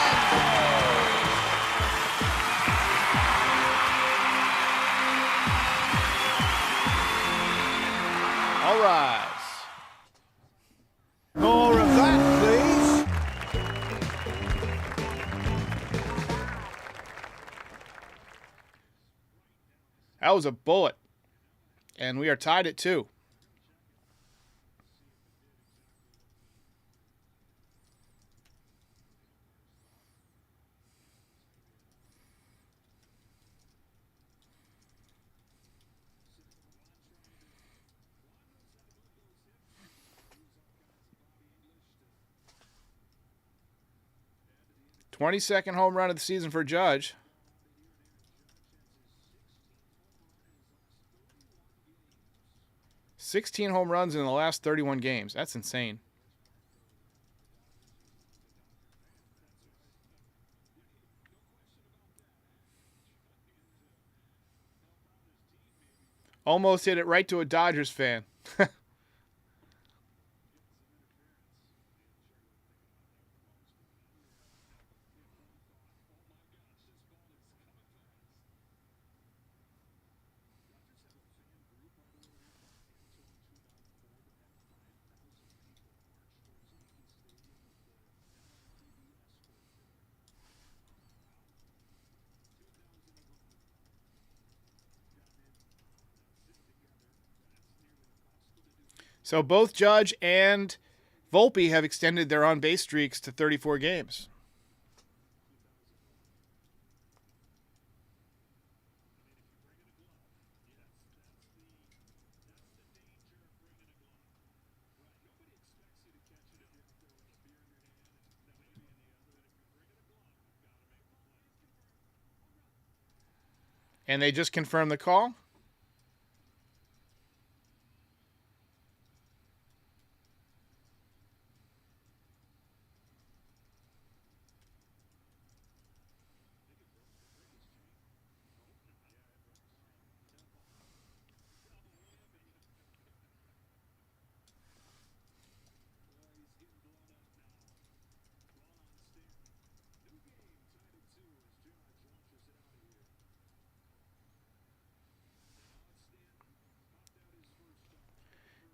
All rise. More of that, please. That was a bullet. And we are tied at 2. "22nd home run of the season for Judge. 16 home runs in the last 31 games. That's insane. Almost hit it right to a Dodgers fan. So both Judge and Volpe have extended their on-base streaks to 34 games. And they just confirmed the call.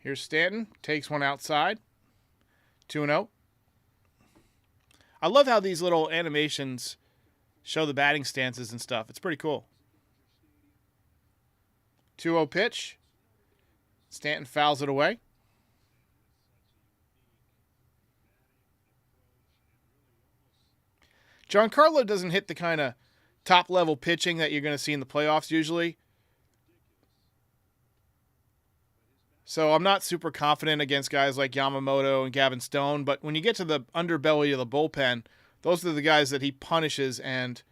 Here's Stanton. Takes one outside. 2-0. I love how these little animations show the batting stances and stuff. It's pretty cool. 2-0 pitch. Stanton fouls it away. Giancarlo doesn't hit the kind of top-level pitching that you're going to see in the playoffs usually. So I'm not super confident against guys like Yamamoto and Gavin Stone, but when you get to the underbelly of the bullpen, those are the guys that he punishes and,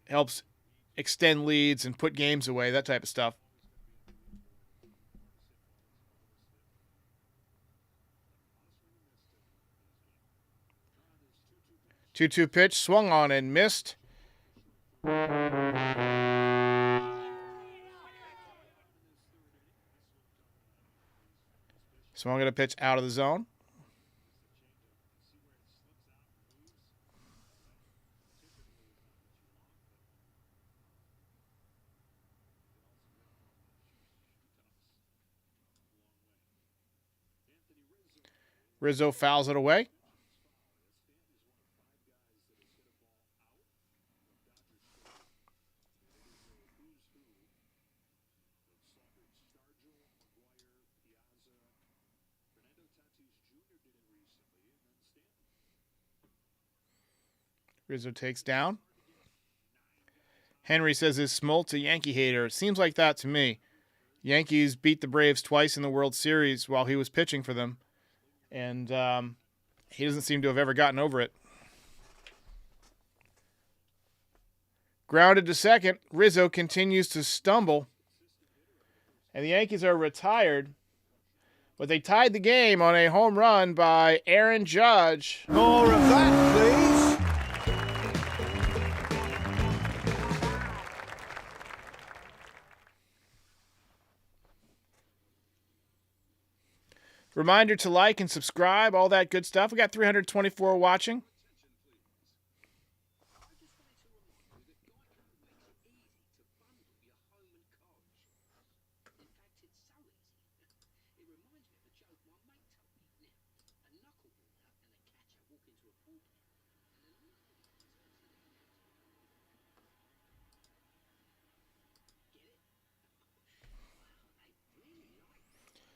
helps extend leads and put games away, that type of stuff. Two-two pitch, swung on and missed. Swung at a pitch out of the zone. Rizzo fouls it away. Rizzo takes down. Henry says, is Smoltz a Yankee hater? It seems like that to me. Yankees beat the Braves twice in the World Series while he was pitching for them. And he doesn't seem to have ever gotten over it. Grounded to second. Rizzo continues to stumble. And the Yankees are retired. But they tied the game on a home run by Aaron Judge. More of that, please. Reminder to like and subscribe, all that good stuff. We got 324 watching.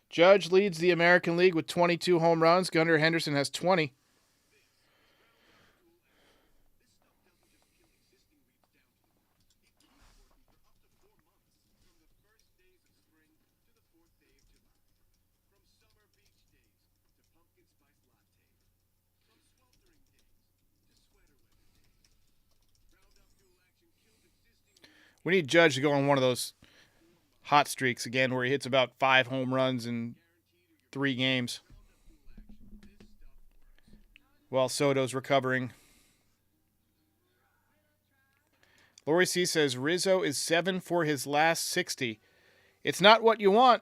Judge leads the American League with 22 home runs. Gunnar Henderson has 20. We need Judge to go on one of those hot streaks again where he hits about 5 home runs in 3 games while Soto's recovering. Lori C says Rizzo is 7 for his last 60. It's not what you want.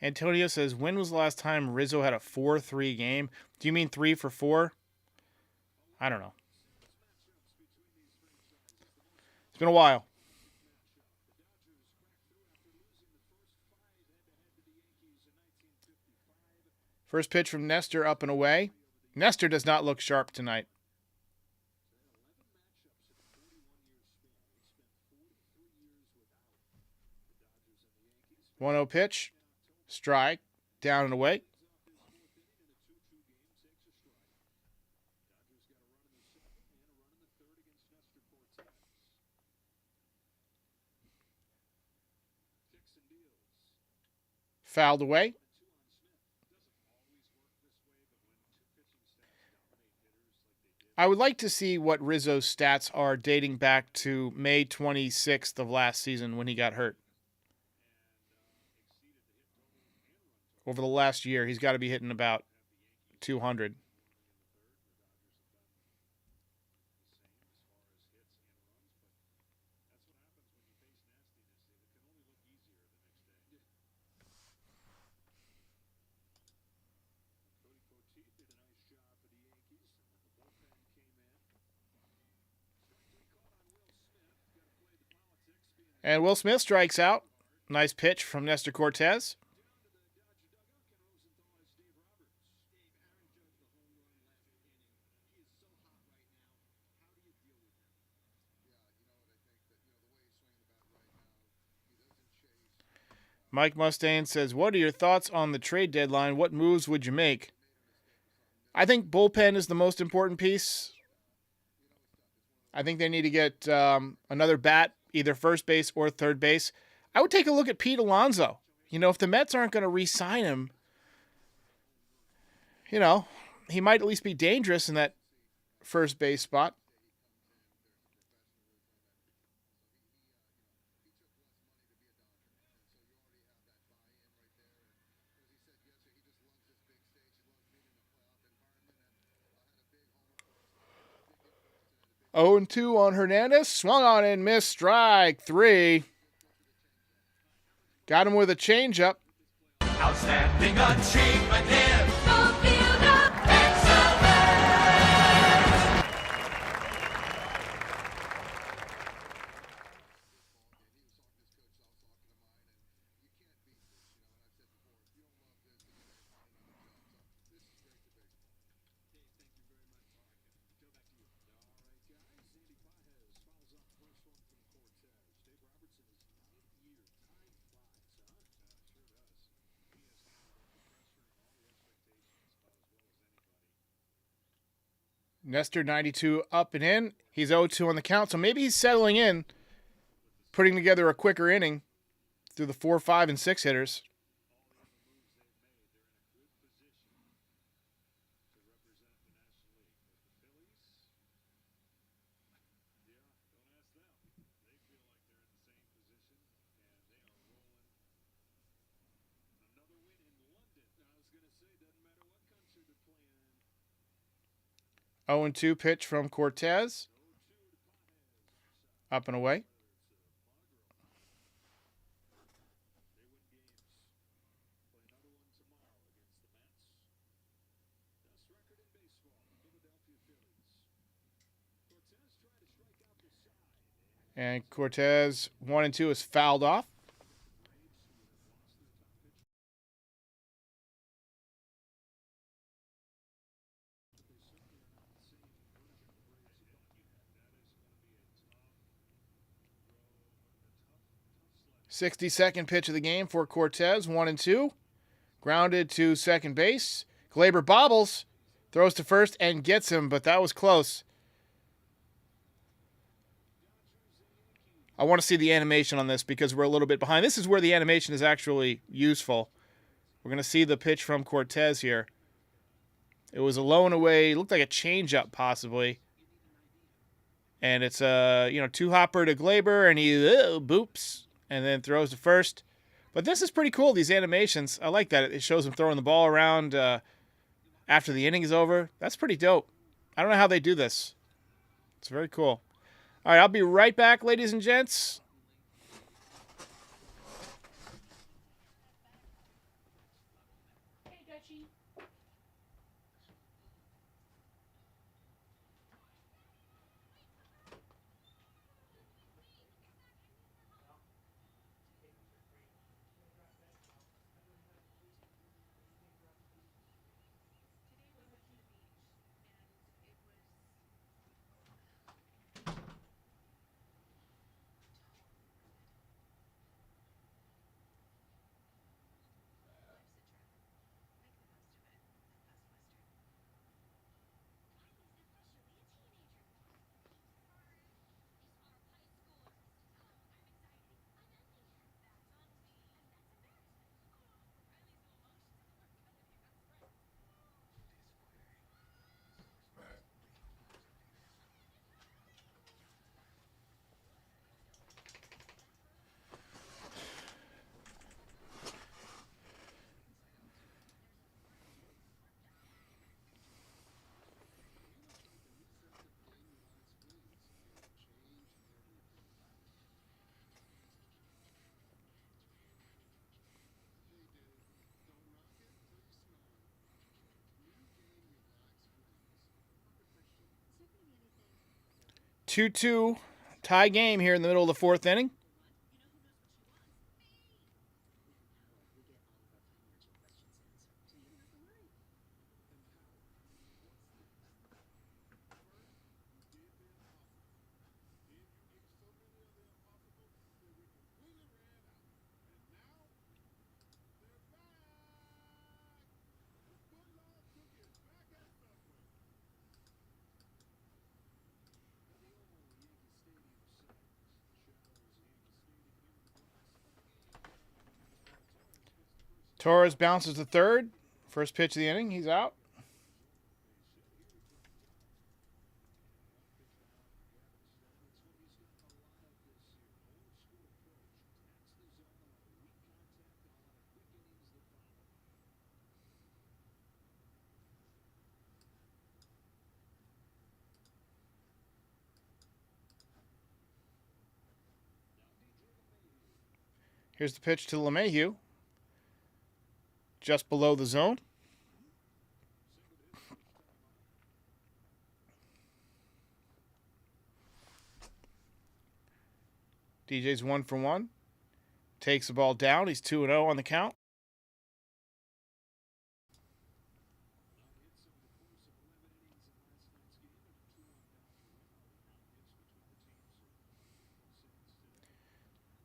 Antonio says, when was the last time Rizzo had a 4-3 game? Do you mean 3 for 4? I don't know. It's been a while. First pitch from Nestor up and away. Nestor does not look sharp tonight. 1-0 pitch. Strike. Down and away. fouled away. I would like to see what Rizzo's stats are dating back to May 26th of last season when he got hurt. Over the last year, he's got to be hitting about 200. And Will Smith strikes out. Nice pitch from Nestor Cortez. Mike Mustaine says, what are your thoughts on the trade deadline? What moves would you make? I think bullpen is the most important piece. I think they need to get another bat, either first base or third base. I would take a look at Pete Alonso. If the Mets aren't going to re-sign him, he might at least be dangerous in that first base spot. Oh and 2 on Hernandez. Swung on and missed. Strike 3. Got him with a changeup. Outstanding achievement here. The field of excellence. Nestor 92 up and in. He's 0-2 on the count, so maybe he's settling in, putting together a quicker inning through the 4, 5, and 6 hitters. Oh and 2 pitch from Cortez. Up and away. And Cortez 1 and 2 is fouled off. '60-second pitch of the game for Cortez, 1 and 2. Grounded to second base. Glaber bobbles, throws to first and gets him, but that was close. I want to see the animation on this because we're a little bit behind. This is where the animation is actually useful. We're going to see the pitch from Cortez here. It was a low and away. It looked like a changeup possibly. And it's a two-hopper to Glaber, and he boops and then throws to first. But this is pretty cool, these animations. I like that. It shows him throwing the ball around after the inning is over. That's pretty dope. I don't know how they do this. It's very cool. All right, I'll be right back, ladies and gents. 2-2 tie game here in the middle of the fourth inning. Torres bounces to third. First pitch of the inning, he's out. Here's the pitch to LeMahieu. Just below the zone. DJ's 1 for 1. Takes the ball down. He's 2-0 on the count.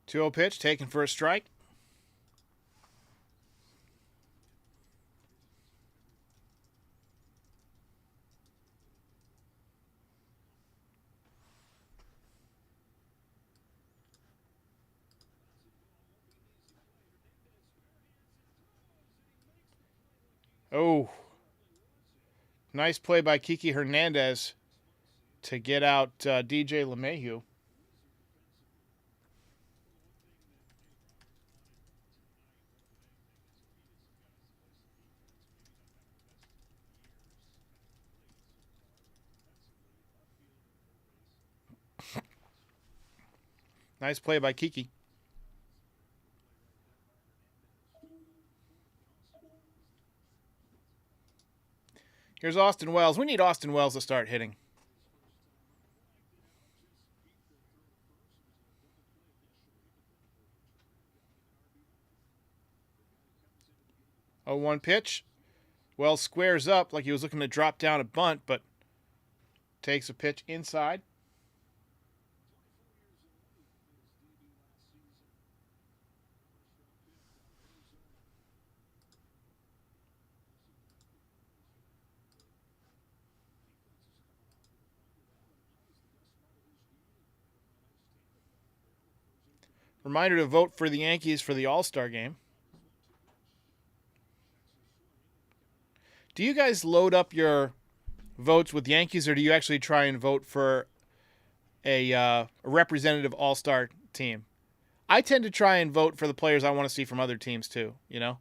Two-zero pitch taken for a strike. Oh, nice play by Kiki Hernandez to get out DJ LeMahieu. Nice play by Kiki. Here's Austin Wells. We need Austin Wells to start hitting. Oh, 1 pitch. Wells squares up like he was looking to drop down a bunt, but takes a pitch inside. Reminder to vote for the Yankees for the All-Star game. Do you guys load up your votes with Yankees, or do you actually try and vote for a representative All-Star team? I tend to try and vote for the players I want to see from other teams too, you know?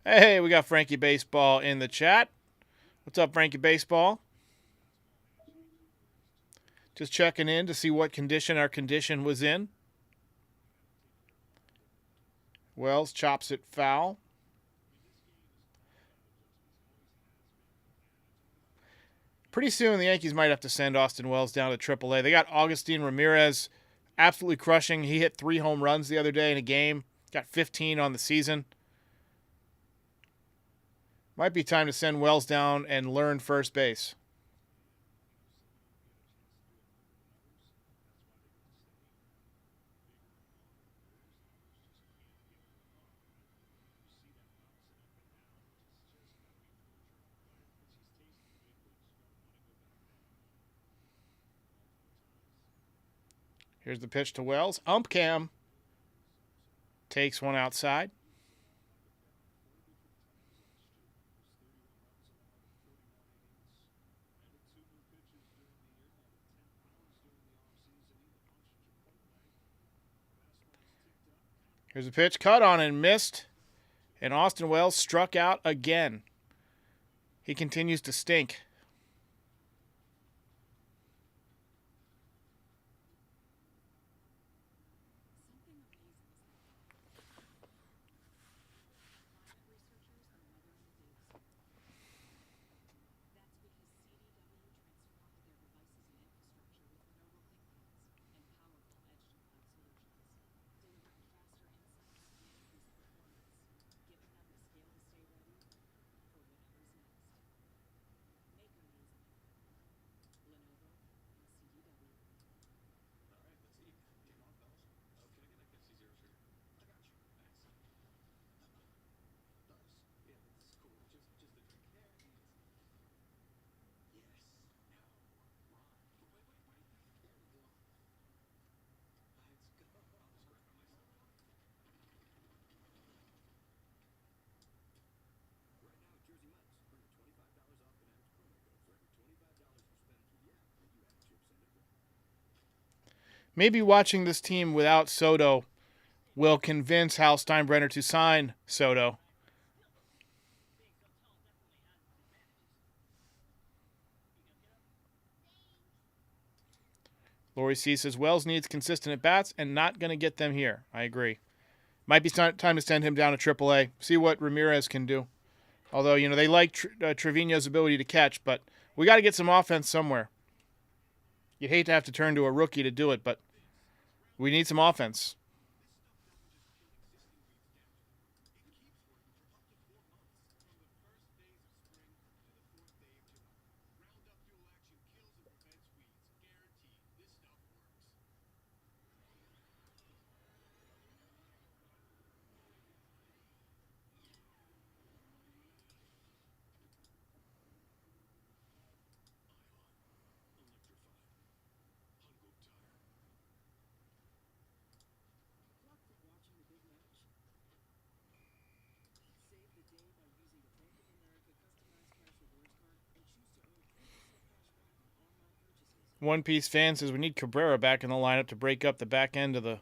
Hey, we got Frankie Baseball in the chat. What's up, Frankie Baseball? Just checking in to see what condition our condition was in. Wells chops it foul. Pretty soon the Yankees might have to send Austin Wells down to AAA. They got Augustin Ramirez absolutely crushing. He hit 3 home runs the other day in a game. Got 15 on the season. Might be time to send Wells down and learn first base. Here's the pitch to Wells. Ump cam. Takes one outside. Here's a pitch. Cut on and missed. And Austin Wells struck out again. He continues to stink. Maybe watching this team without Soto will convince Hal Steinbrenner to sign Soto. Lori C says, Wells needs consistent at-bats and not going to get them here. I agree. Might be time to send him down to AAA. See what Ramirez can do. Although, they like Trevino's ability to catch, but we got to get some offense somewhere. You'd hate to have to turn to a rookie to do it, but we need some offense. One Piece fan says we need Cabrera back in the lineup to break up the back end of the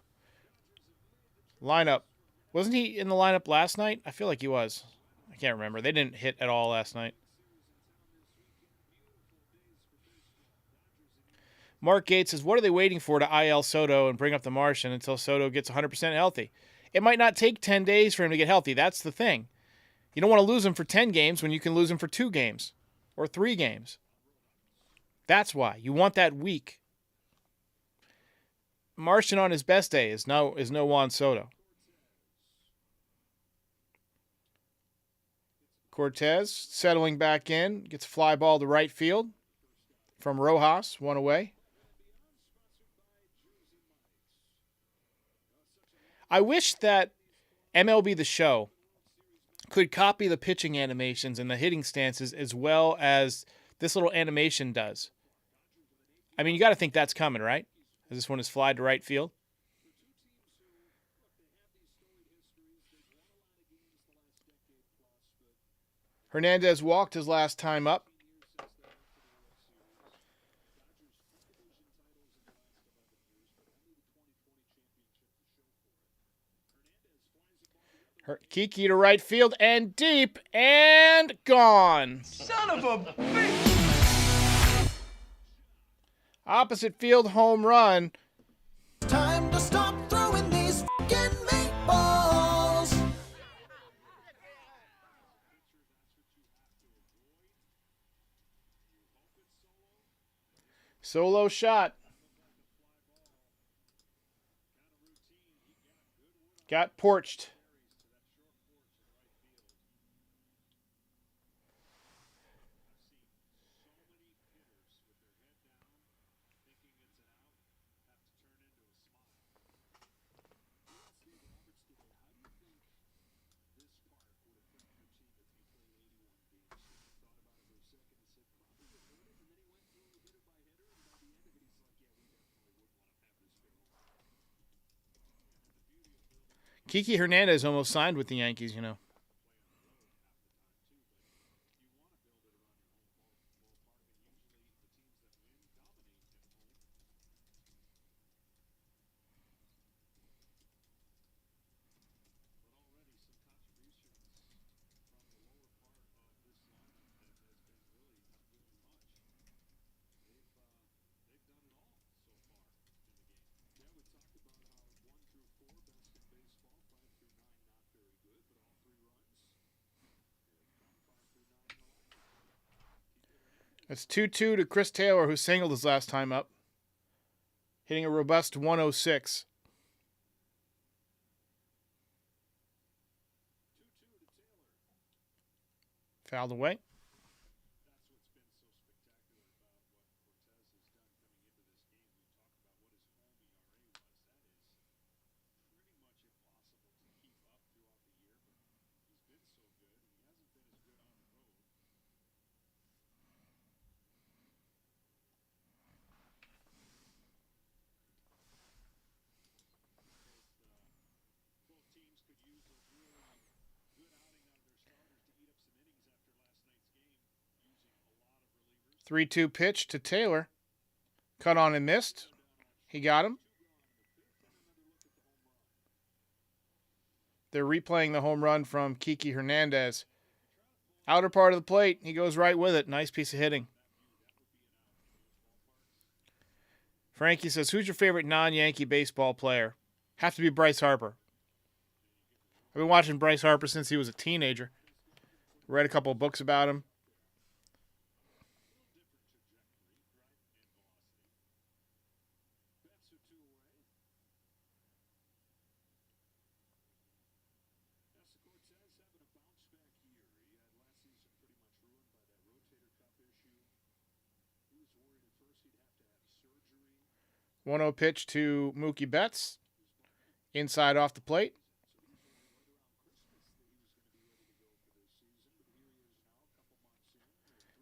lineup. Wasn't he in the lineup last night? I feel like he was. I can't remember. They didn't hit at all last night. Mark Gates says, what are they waiting for to IL Soto and bring up the Martian until Soto gets 100% healthy? It might not take 10 days for him to get healthy. That's the thing. You don't want to lose him for 10 games when you can lose him for 2 games or 3 games. That's why. You want that week. Martian on his best day is no Juan Soto. Cortez settling back in. Gets a fly ball to right field from Rojas. 1 away. I wish that MLB The Show could copy the pitching animations and the hitting stances as well as this little animation does. I mean, you got to think that's coming, right? As this one is fly to right field. Hernandez walked his last time up. Kiki to right field and deep and gone. Son of a bitch! Opposite field home run. Time to stop throwing these fucking meatballs. Solo shot. Got porched. Kiki Hernandez almost signed with the Yankees, you know. That's 2-2 to Chris Taylor, who singled his last time up, hitting a robust 106. Fouled away. Three-two pitch to Taylor. Cut on and missed. He got him. They're replaying the home run from Kiki Hernandez. Outer part of the plate. He goes right with it. Nice piece of hitting. Frankie says, who's your favorite non-Yankee baseball player? Have to be Bryce Harper. I've been watching Bryce Harper since he was a teenager. Read a couple of books about him. One 0 pitch to Mookie Betts. Inside off the plate.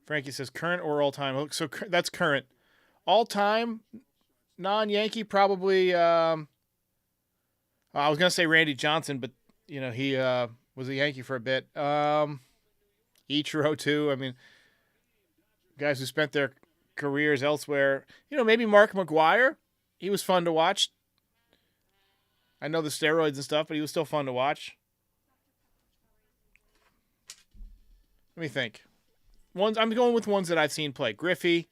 Frankie says current or all-time. So that's current. All-time non-Yankee, probably, I was going to say Randy Johnson, but, you know, he was a Yankee for a bit. Ichiro, too. I mean, guys who spent their careers elsewhere. You know, maybe Mark McGwire. He was fun to watch. I know the steroids and stuff, but he was still fun to watch. Let me think. I'm going with ones that I've seen play. Griffey.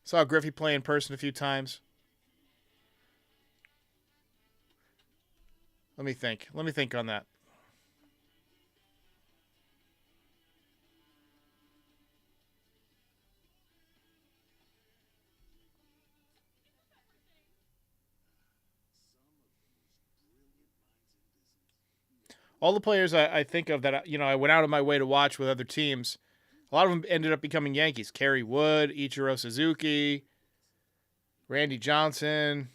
Saw Griffey play in person a few times. Let me think. Let me think on that. All the players I think of that, you know, I went out of my way to watch with other teams, a lot of them ended up becoming Yankees. Kerry Wood, Ichiro Suzuki, Randy Johnson.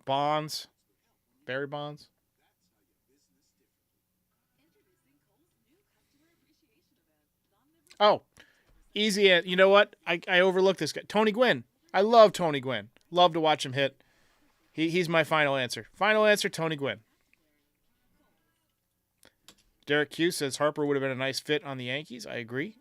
Bonds. Barry Bonds. Oh, easy. You know what? I overlooked this guy. Tony Gwynn. I love Tony Gwynn. Love to watch him hit. He's my final answer. Final answer, Tony Gwynn. Derek Q says Harper would have been a nice fit on the Yankees. I agree.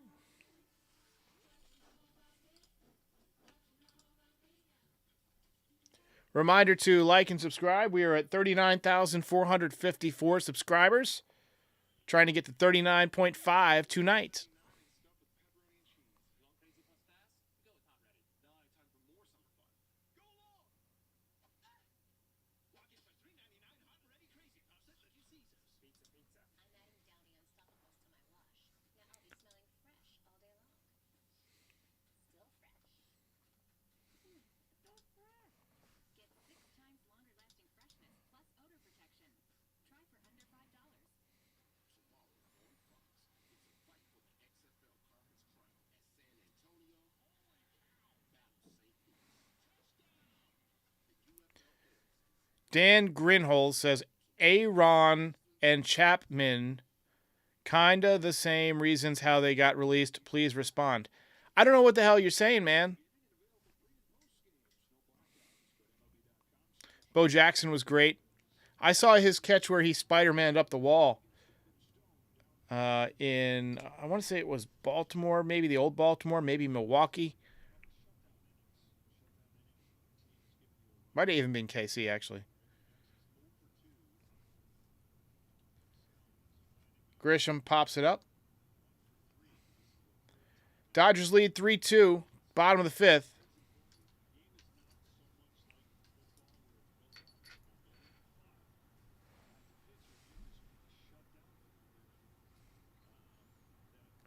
Reminder to like and subscribe. We are at 39,454 subscribers. Trying to get to 39.5 tonight. Dan Grinhold says Aaron and Chapman, kinda the same reasons how they got released. Please respond. I don't know what the hell you're saying, man. Bo Jackson was great. I saw his catch where he Spider-Man'd up the wall in, I want to say it was Baltimore, maybe the old Baltimore, maybe Milwaukee. Might have even been KC, actually. Grisham pops it up. Dodgers lead 3-2, bottom of the fifth.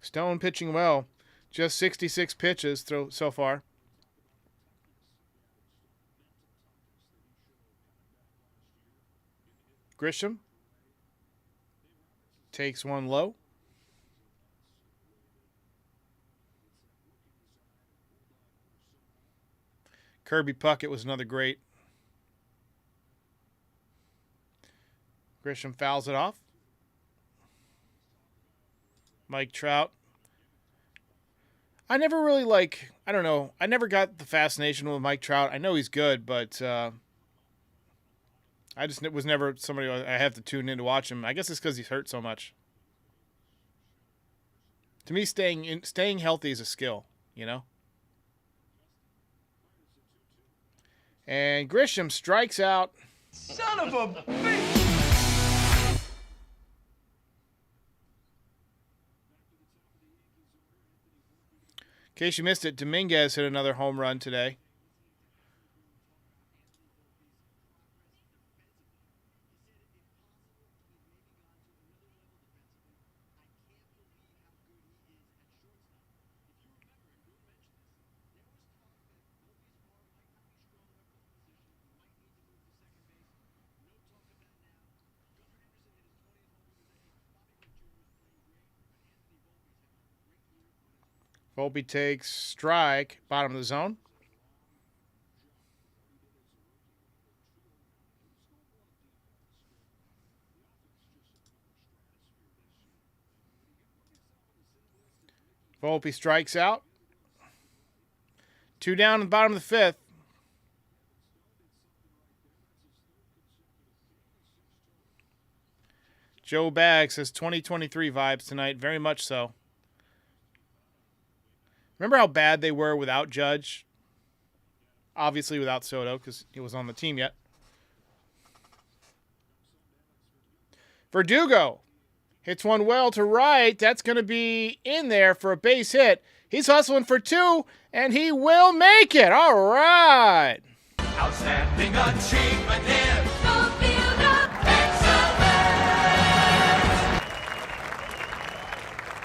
Stone pitching well. Just 66 pitches so far. Grisham takes one low. Kirby Puckett was another great. Grisham fouls it off. Mike Trout. I never really I don't know. I never got the fascination with Mike Trout. I know he's good, but I just was never somebody I have to tune in to watch him. I guess it's because he's hurt so much. To me, staying healthy is a skill, you know? And Grisham strikes out. Son of a bitch! In case you missed it, Dominguez hit another home run today. Volpe takes strike, bottom of the zone. Volpe strikes out. 2 down in the bottom of the 5th. Joe Baggs says 2023 vibes tonight, very much so. Remember how bad they were without Judge? Obviously without Soto, because he was on the team yet. Verdugo hits one well to right. That's going to be in there for a base hit. He's hustling for 2, and he will make it. All right. Outstanding achievement in The field of excellence.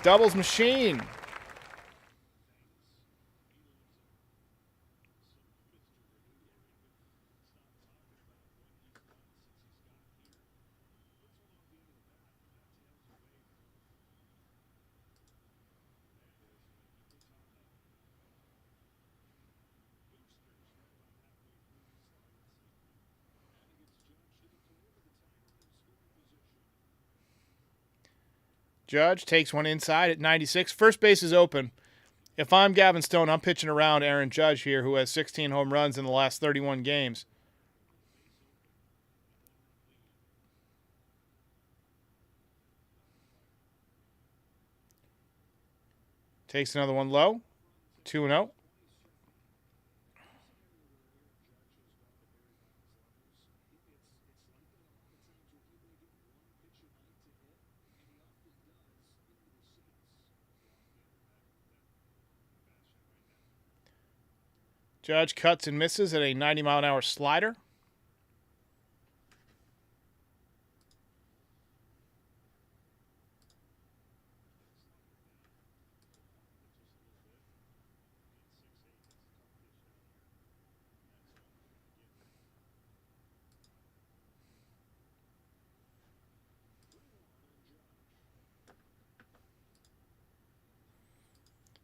Doubles machine. Judge takes one inside at 96. First base is open. If I'm Gavin Stone, I'm pitching around Aaron Judge here, who has 16 home runs in the last 31 games. Takes another one low. 2-0. Judge cuts and misses at a 90-mile-an-hour slider.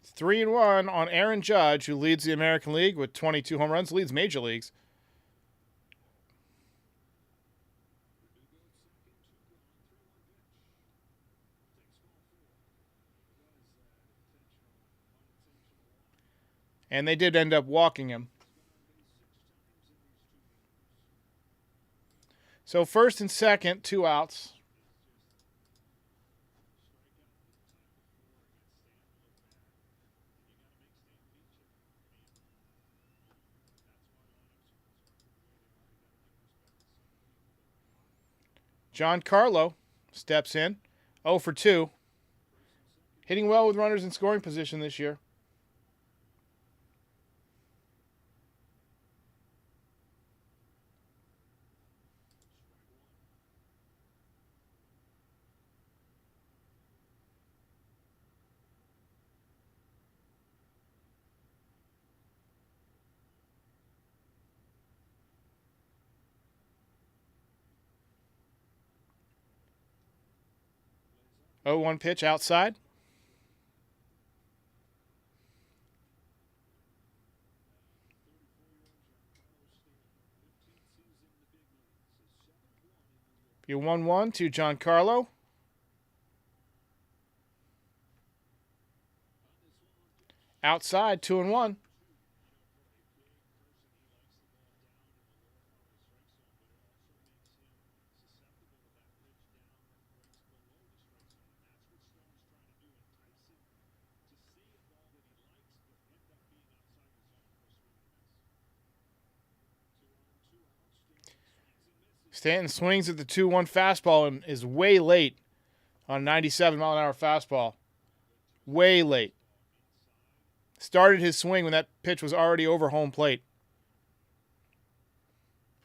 It's 3-1 on Aaron Judge, who leads the American League with 22 home runs, leads major leagues. And they did end up walking him. So first and second, 2 outs. Giancarlo steps in, 0 for 2. Hitting well with runners in scoring position this year. Oh, 1 pitch outside. Be 1-1 to Giancarlo. Outside, 2-1. Stanton swings at the 2-1 fastball and is way late on 97-mile-an-hour fastball. Way late. Started his swing when that pitch was already over home plate.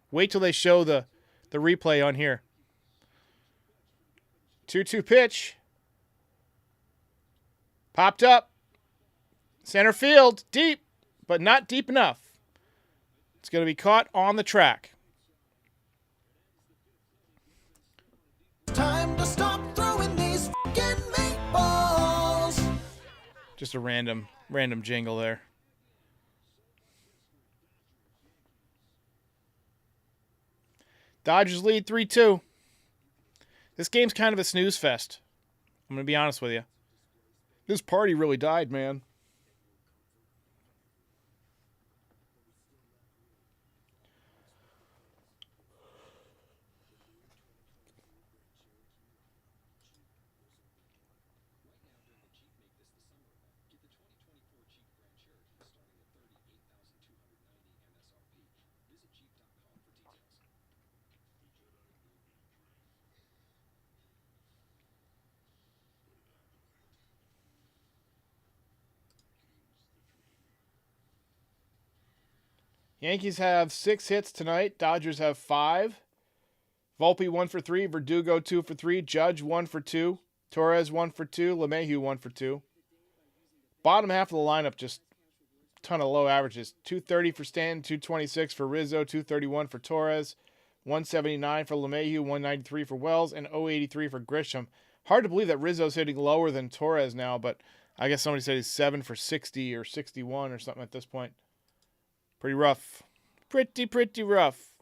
Wait till they show the replay on here. 2-2 pitch. Popped up. Center field. Deep, but not deep enough. It's going to be caught on the track. Time to stop throwing these f***ing meatballs. Just a random jingle there. Dodgers lead 3-2. This game's kind of a snooze fest. I'm going to be honest with you. This party really died, man. Yankees have 6 hits tonight. Dodgers have 5. Volpe 1 for 3. Verdugo 2 for 3. Judge 1 for 2. Torres 1 for 2. LeMahieu 1 for 2. Bottom half of the lineup, just a ton of low averages. 230 for Stanton, 226 for Rizzo, 231 for Torres, 179 for LeMahieu, 193 for Wells, and 083 for Grisham. Hard to believe that Rizzo's hitting lower than Torres now, but I guess somebody said he's 7 for 60 or 61 or something at this point. Pretty rough. Pretty rough.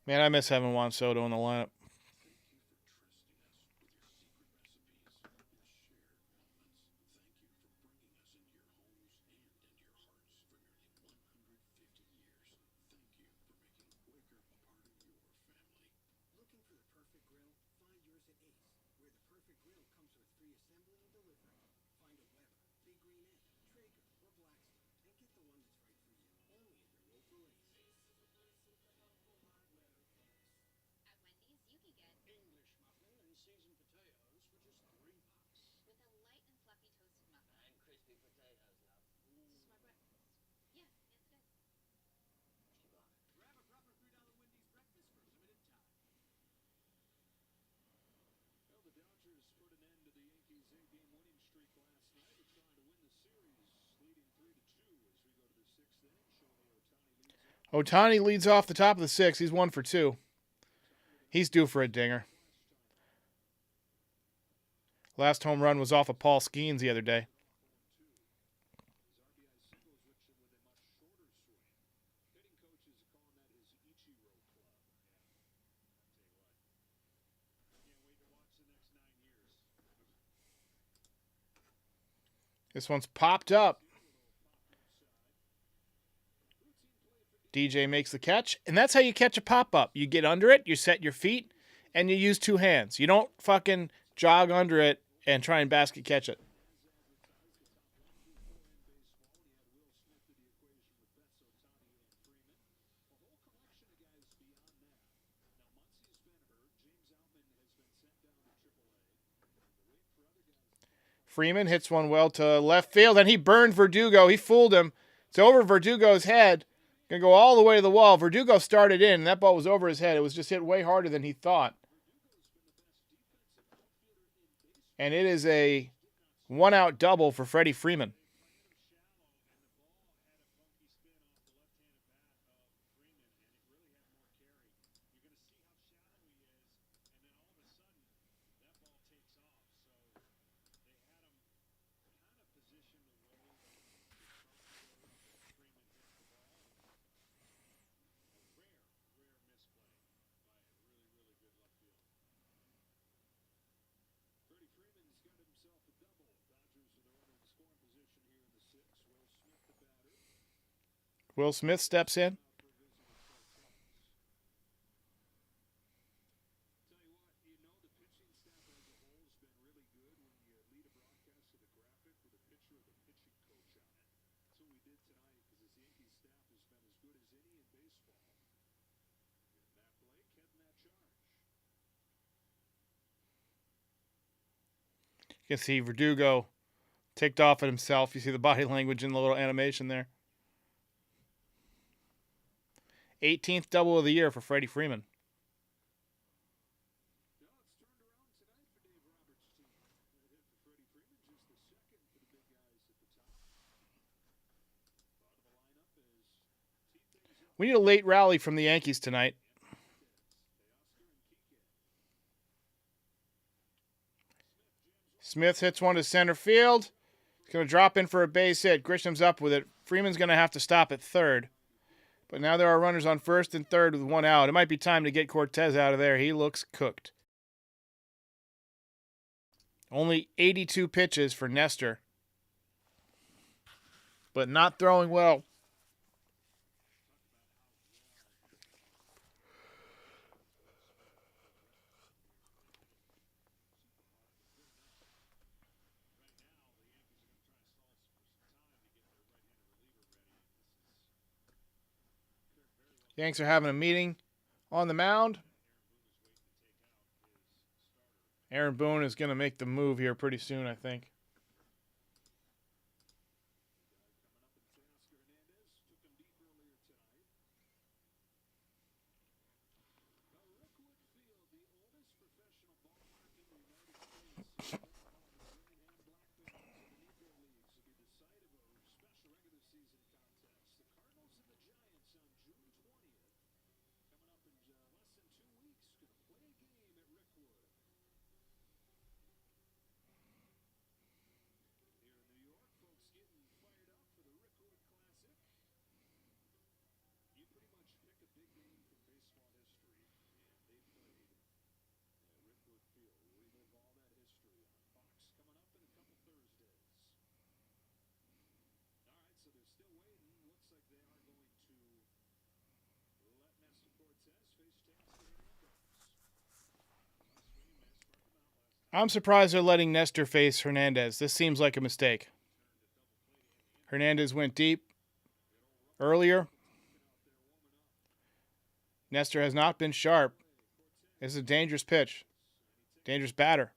Man, I miss having Juan Soto in the lineup. Ohtani leads off the top of the 6th. He's 1 for 2. He's due for a dinger. Last home run was off of Paul Skeens the other day. This one's popped up. DJ makes the catch, and that's how you catch a pop-up. You get under it, you set your feet, and you use 2 hands. You don't fucking jog under it and try and basket catch it. Freeman hits one well to left field, and he burned Verdugo. He fooled him. It's over Verdugo's head. Going to go all the way to the wall. Verdugo started in, and that ball was over his head. It was just hit way harder than he thought. And it is a 1-out double for Freddie Freeman. Will Smith steps in. You can see Verdugo ticked off at himself. You see the body language in the little animation there. 18th double of the year for Freddie Freeman. We need a late rally from the Yankees tonight. Smith hits one to center field. He's going to drop in for a base hit. Grisham's up with it. Freeman's going to have to stop at third. But now there are runners on first and third with one out. It might be time to get Cortez out of there. He looks cooked. Only 82 pitches for Nestor. But not throwing well. Yanks are having a meeting on the mound. Aaron Boone is going to make the move here pretty soon, I think. I'm surprised they're letting Nestor face Hernandez. This seems like a mistake. Hernandez went deep earlier. Nestor has not been sharp. This is a dangerous pitch. Dangerous batter.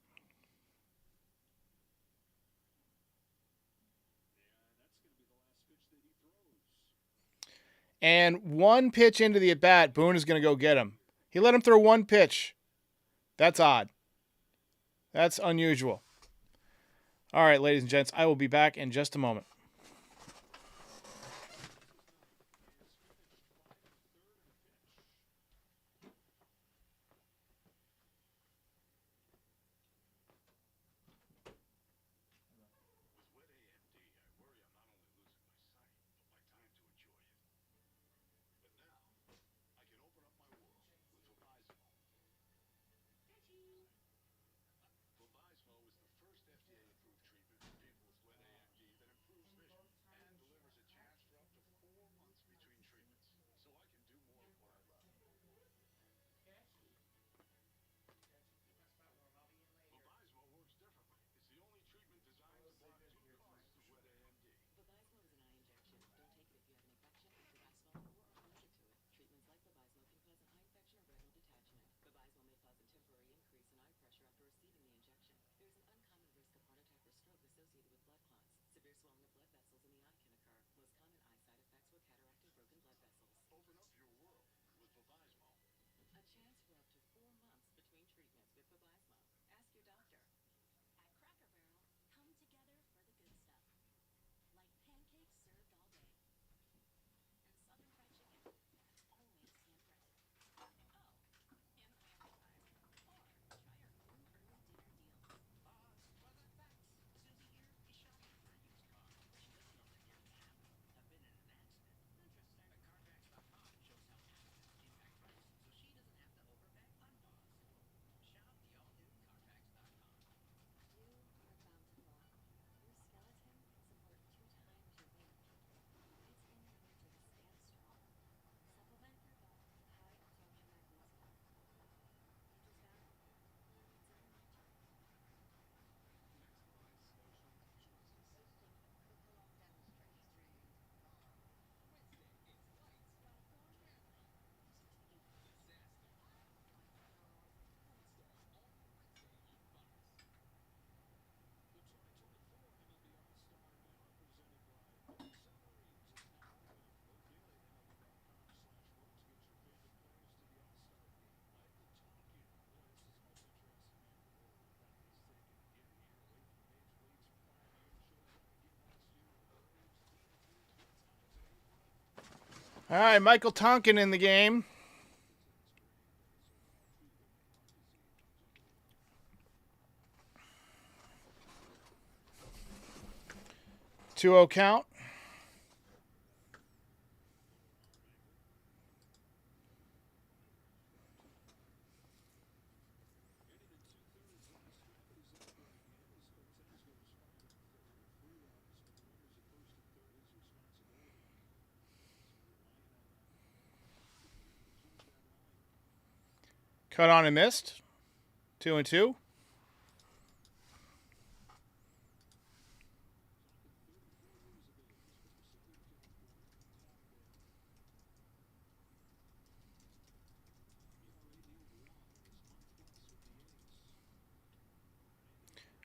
And one pitch into the at-bat, Boone is going to go get him. He let him throw one pitch. That's odd. That's unusual. All right, ladies and gents, I will be back in just a moment. All right, Michael Tonkin in the game. Two-0 count. Cut on and missed. 2-2.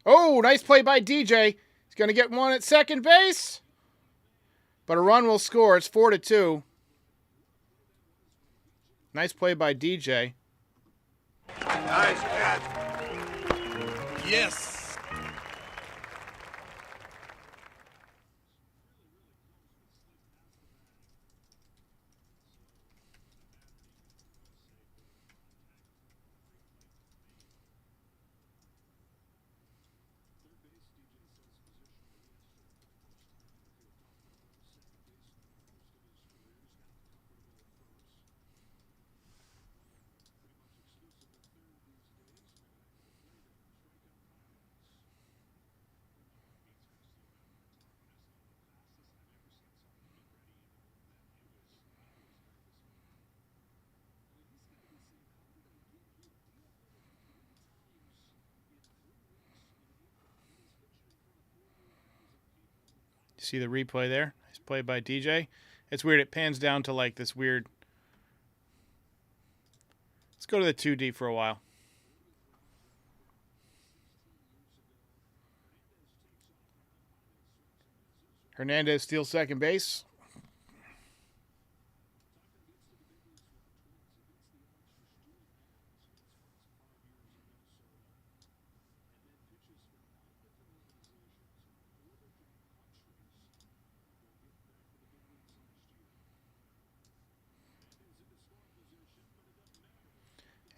Oh, nice play by DJ. He's going to get one at second base. But a run will score. It's 4-2. Nice play by DJ. Nice catch. Yes. See the replay there? Nice play by DJ. It's weird. It pans down to like this weird. Let's go to the 2D for a while. Hernandez steals second base.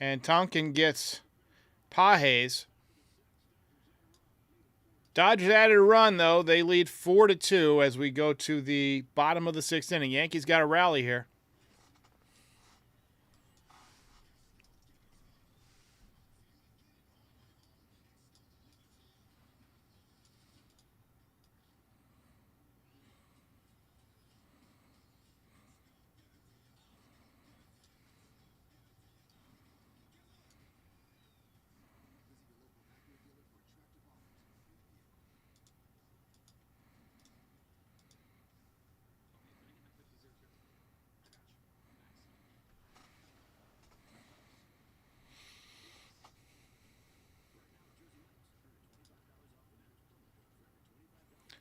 And Tonkin gets Pages. Dodgers added a run, though. They lead 4-2 as we go to the bottom of the sixth inning. Yankees got a rally here.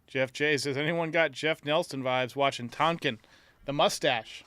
Jeff J says, anyone got Jeff Nelson vibes watching Tonkin, the mustache?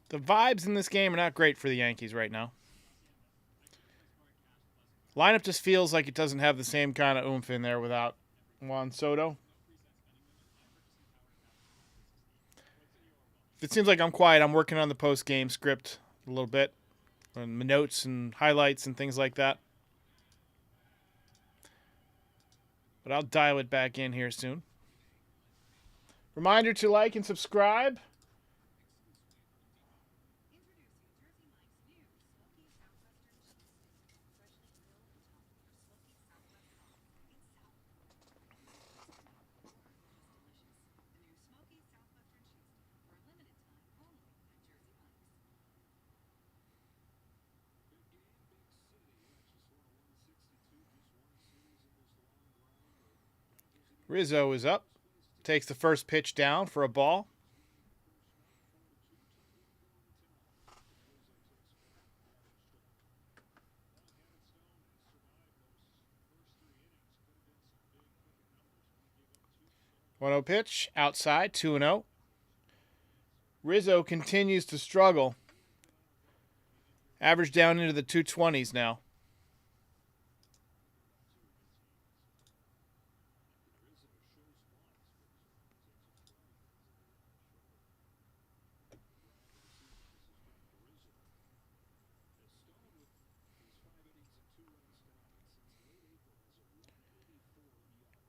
The vibes in this game are not great for the Yankees right now. Lineup just feels like it doesn't have the same kind of oomph in there without Juan Soto. If it seems like I'm quiet, I'm working on the post-game script a little bit, and notes and highlights and things like that. But I'll dial it back in here soon. Reminder to like and subscribe. Rizzo is up. Takes the first pitch down for a ball. One 0 pitch outside, 2-0. Rizzo continues to struggle. Average down into the 220s now.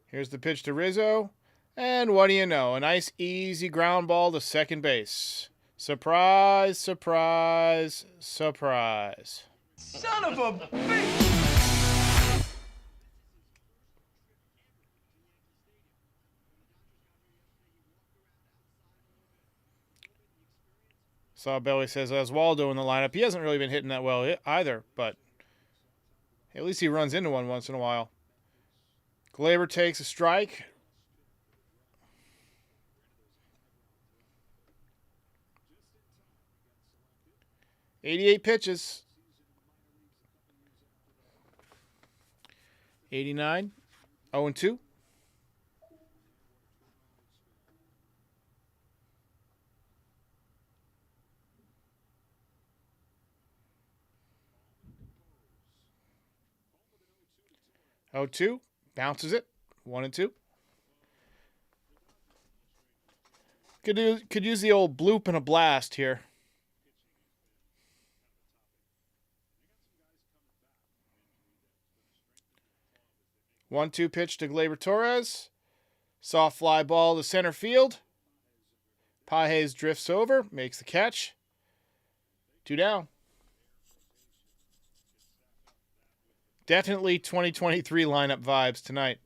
Here's the pitch to Rizzo. And what do you know? A nice, easy ground ball to second base. Surprise, surprise, surprise. Son of a bitch! Saw Belly says Oswaldo in the lineup. He hasn't really been hitting that well either, but at least he runs into one once in a while. Glaber takes a strike. .88 pitches. 89. 0-2. Oh, 2. Bounces it. 1-2. Could use the old bloop and a blast here. One-two pitch to Gleyber Torres. Soft fly ball to center field. Pages drifts over, makes the catch. 2 down. Definitely 2023 lineup vibes tonight.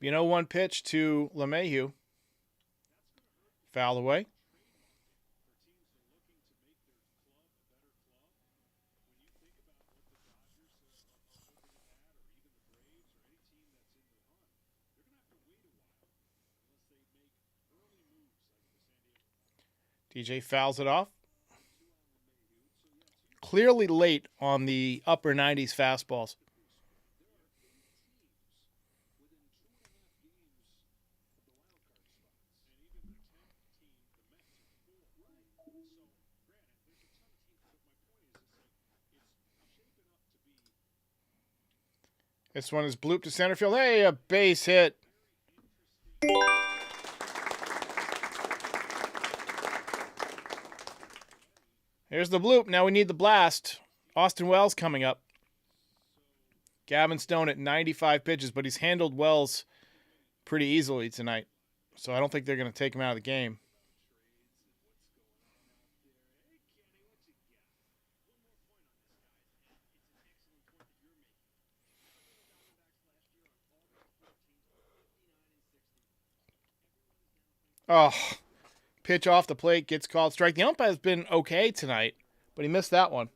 You know, one pitch to LeMahieu. Foul away. DJ fouls it off. Clearly late on the upper 90s fastballs. This one is blooped to center field. Hey, a base hit. Here's the bloop. Now we need the blast. Austin Wells coming up. Gavin Stone at 95 pitches, but he's handled Wells pretty easily tonight. So I don't think they're going to take him out of the game. Oh, pitch off the plate, gets called strike. The umpire has been okay tonight, but he missed that one.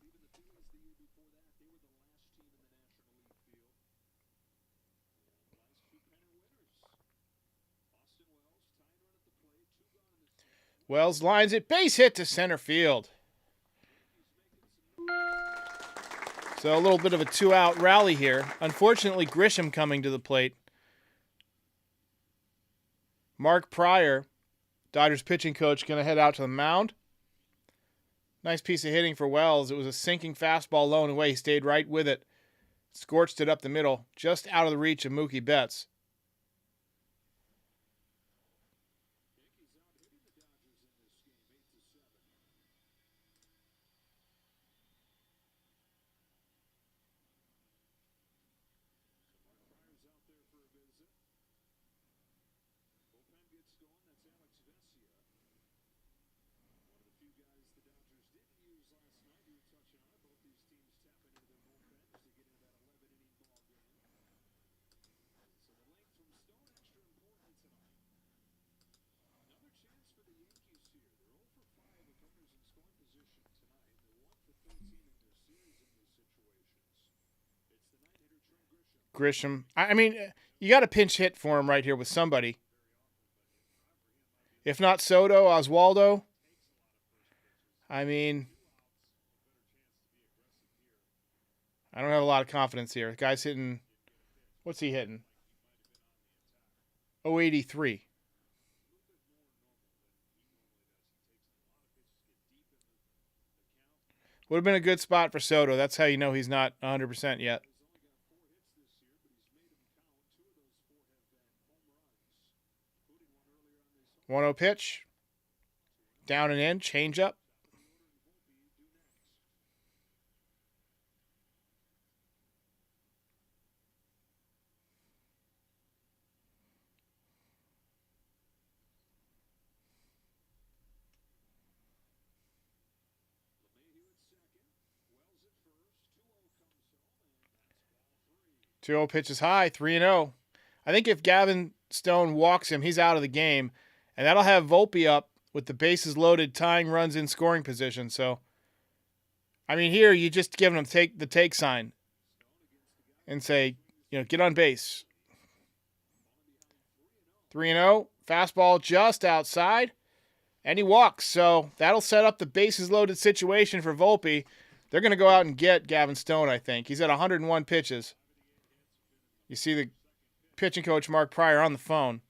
Wells lines it, base hit to center field. So a little bit of a 2-out rally here. Unfortunately, Grisham coming to the plate. Mark Pryor, Dodgers pitching coach, going to head out to the mound. Nice piece of hitting for Wells. It was a sinking fastball low and away. He stayed right with it. Scorched it up the middle, just out of the reach of Mookie Betts. Grisham. I mean, you got a pinch hit for him right here with somebody. If not Soto, Oswaldo. I mean, I don't have a lot of confidence here. The guy's hitting, what's he hitting? 083. Would have been a good spot for Soto. That's how you know he's not 100% yet. 1-0 pitch. Down and in. Change up. Two-0 pitch is high. 3-0. I think if Gavin Stone walks him, he's out of the game. And that'll have Volpe up with the bases loaded, tying runs in scoring position. So, I mean, here you just give him the take sign and say, get on base. 3-0. Fastball just outside. And he walks. So that'll set up the bases loaded situation for Volpe. They're going to go out and get Gavin Stone, I think. He's at 101 pitches. You see the pitching coach, Mark Pryor, on the phone.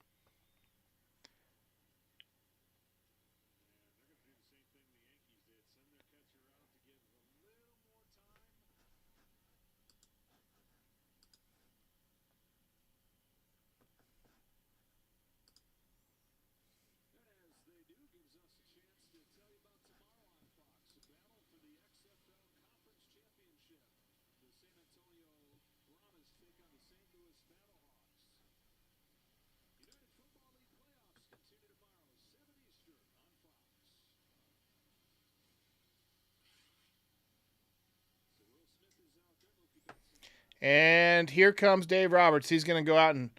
And here comes Dave Roberts. He's going to go out and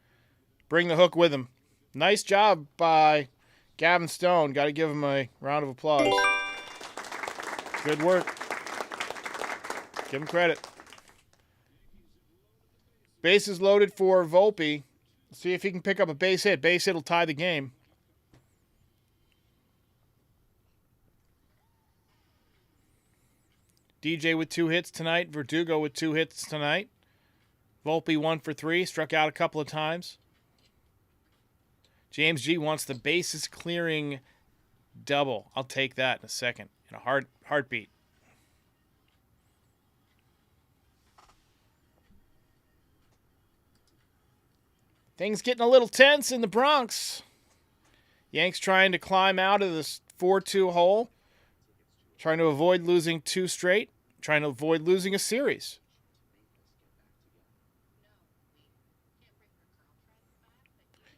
bring the hook with him. Nice job by Gavin Stone. Got to give him a round of applause. Good work. Give him credit. Bases loaded for Volpe. See if he can pick up a base hit. Base hit will tie the game. DJ with 2 hits tonight. Verdugo with 2 hits tonight. Volpe 1 for 3. Struck out a couple of times. James G wants the bases clearing double. I'll take that in a second. In a heartbeat. Things getting a little tense in the Bronx. Yanks trying to climb out of this 4-2 hole. Trying to avoid losing 2 straight. Trying to avoid losing a series.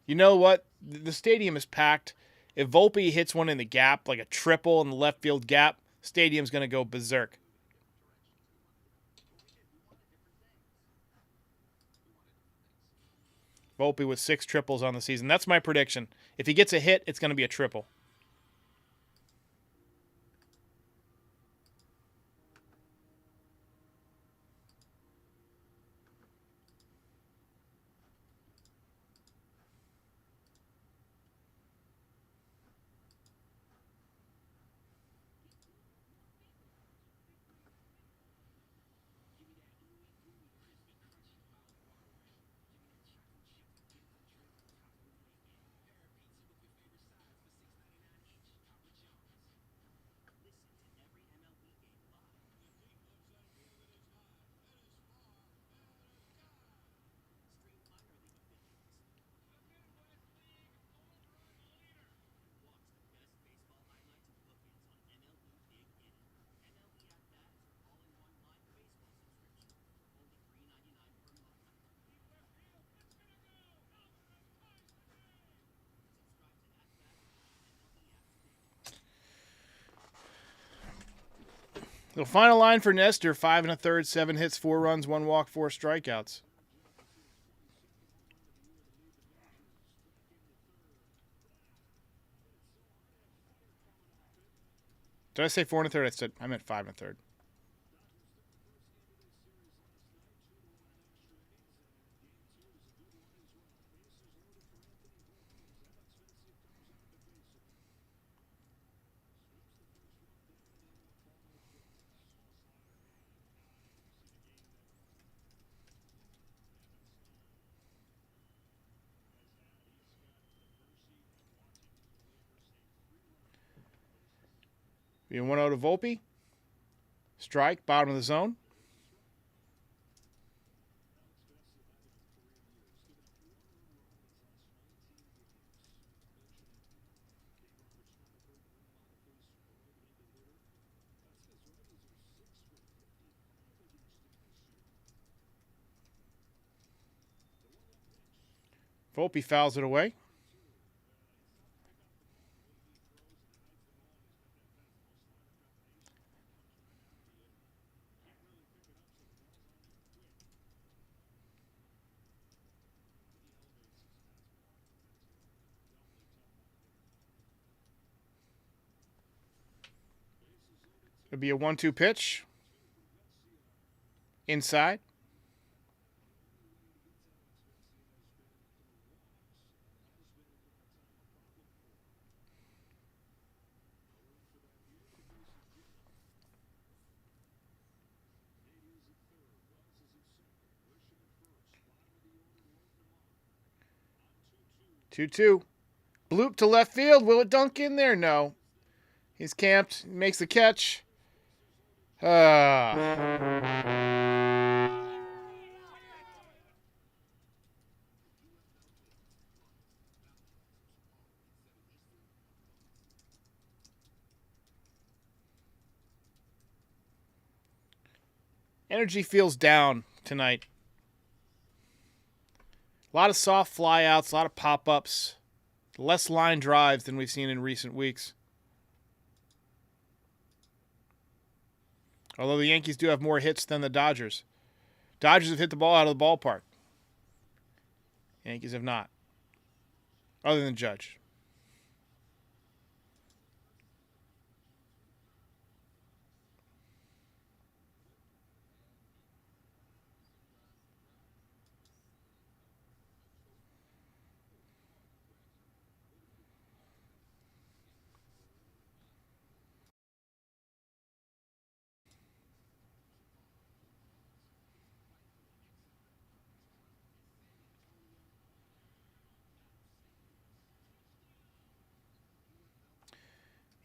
You know what? The stadium is packed. If Volpe hits one in the gap, like a triple in the left field gap, stadium's going to go berserk. Volpe with 6 triples on the season. That's my prediction. If he gets a hit, it's going to be a triple. The final line for Nestor, 5 1/3, 7 hits, 4 runs, 1 walk, 4 strikeouts. Did I say 4 1/3? I meant 5 1/3. Being 1-0 to Volpe. Strike, bottom of the zone. Volpe fouls it away. It'll be a 1-2 pitch. Inside. Two. Bloop to left field. Will it dunk in there? No. He's camped. Makes the catch. Energy feels down tonight. A lot of soft flyouts, a lot of pop-ups, less line drives than we've seen in recent weeks. Although the Yankees do have more hits than the Dodgers. Dodgers have hit the ball out of the ballpark. Yankees have not. Other than Judge.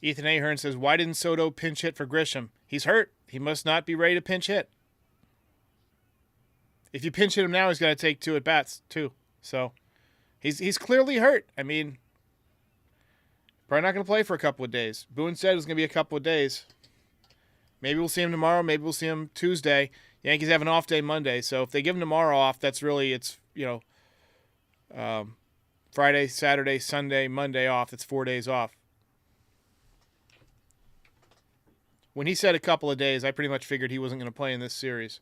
Ethan Ahern says, why didn't Soto pinch hit for Grisham? He's hurt. He must not be ready to pinch hit. If you pinch hit him now, he's got to take 2 at-bats, too. So, he's clearly hurt. I mean, probably not going to play for a couple of days. Boone said it was going to be a couple of days. Maybe we'll see him tomorrow. Maybe we'll see him Tuesday. Yankees have an off day Monday. So, if they give him tomorrow off, that's really, it's, Friday, Saturday, Sunday, Monday off. That's 4 days off. When he said a couple of days, I pretty much figured he wasn't going to play in this series.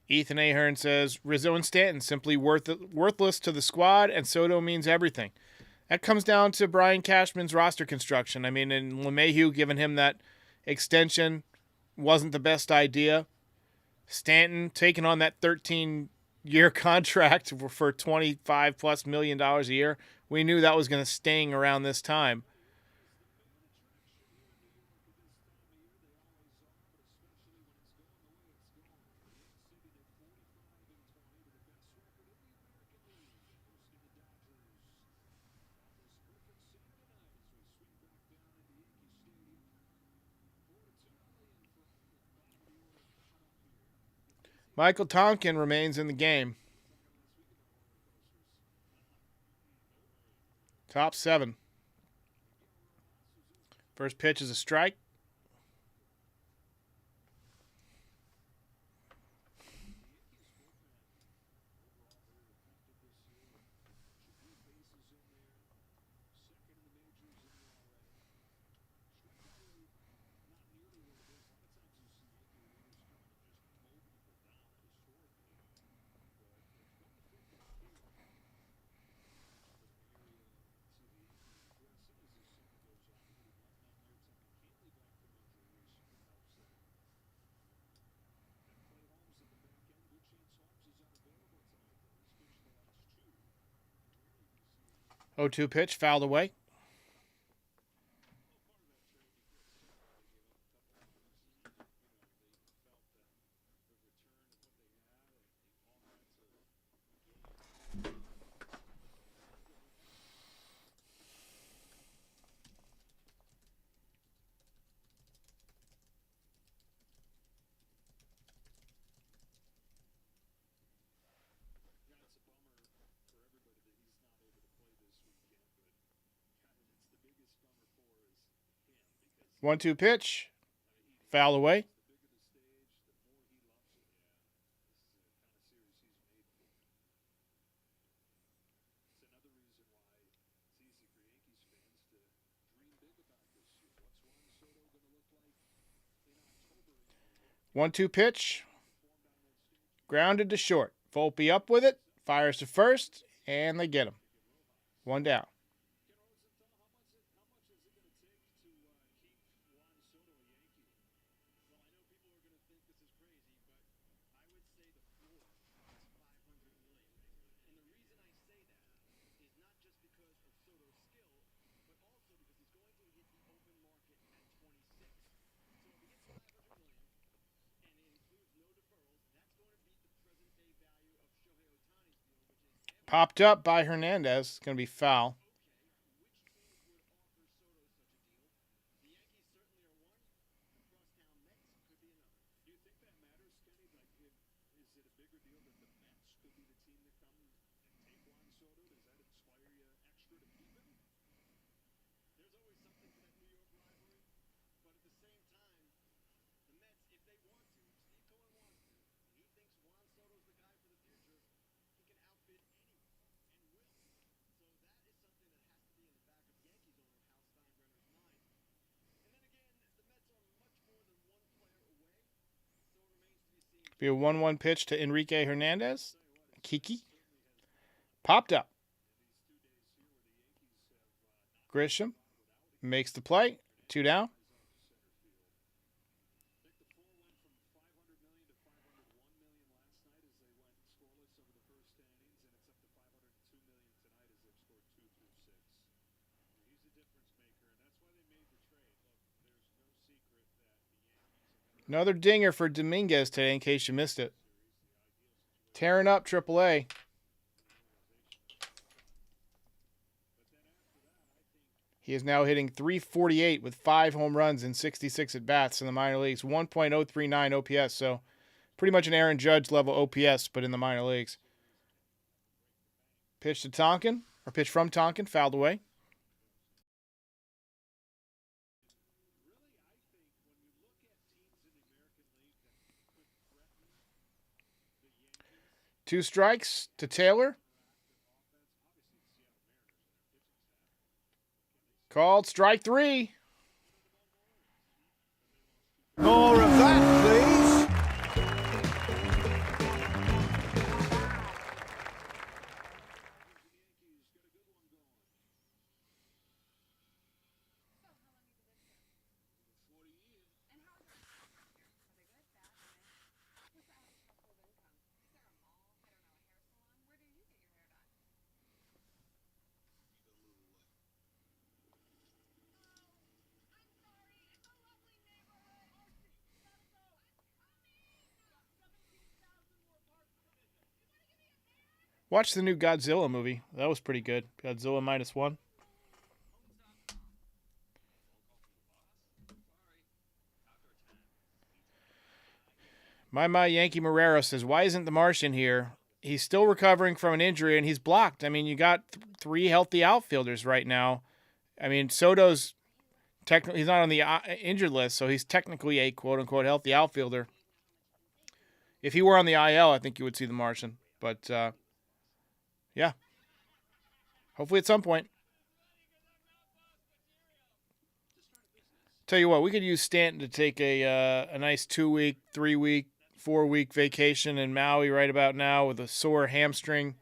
Ethan Ahern says, Rizzo and Stanton simply worthless to the squad, and Soto means everything. That comes down to Brian Cashman's roster construction. I mean, and LeMahieu giving him that extension wasn't the best idea. Stanton taking on that 13-year contract for $25+ million a year. We knew that was going to sting around this time. Michael Tonkin remains in the game. Top 7. First pitch is a strike. Oh, 2 pitch, fouled away. 1-2 pitch. Foul away. One-two pitch. Grounded to short. Volpe up with it. Fires to first. And they get him. One down. Popped up by Hernandez. It's going to be foul. Be a 1-1 pitch to Enrique Hernandez. Kiki. Popped up. Grisham makes the play. 2 down. Another dinger for Dominguez today, in case you missed it. Tearing up AAA. He is now hitting .348 with 5 home runs and 66 at-bats in the minor leagues. 1.039 OPS, so pretty much an Aaron Judge level OPS, but in the minor leagues. Pitch to Tonkin, or pitch from Tonkin, fouled away. Two strikes to Taylor. Called strike 3. More of that, please. Watch the new Godzilla movie. That was pretty good. Godzilla -1. My Yankee Marrero says, why isn't the Martian here? He's still recovering from an injury, and he's blocked. I mean, you got 3 healthy outfielders right now. I mean, Soto's technically, he's not on the injured list, so he's technically a quote-unquote healthy outfielder. If he were on the IL, I think you would see the Martian. But, yeah. Hopefully at some point. Tell you what, we could use Stanton to take a nice 2-week, 3-week, 4-week vacation in Maui right about now with a sore hamstring.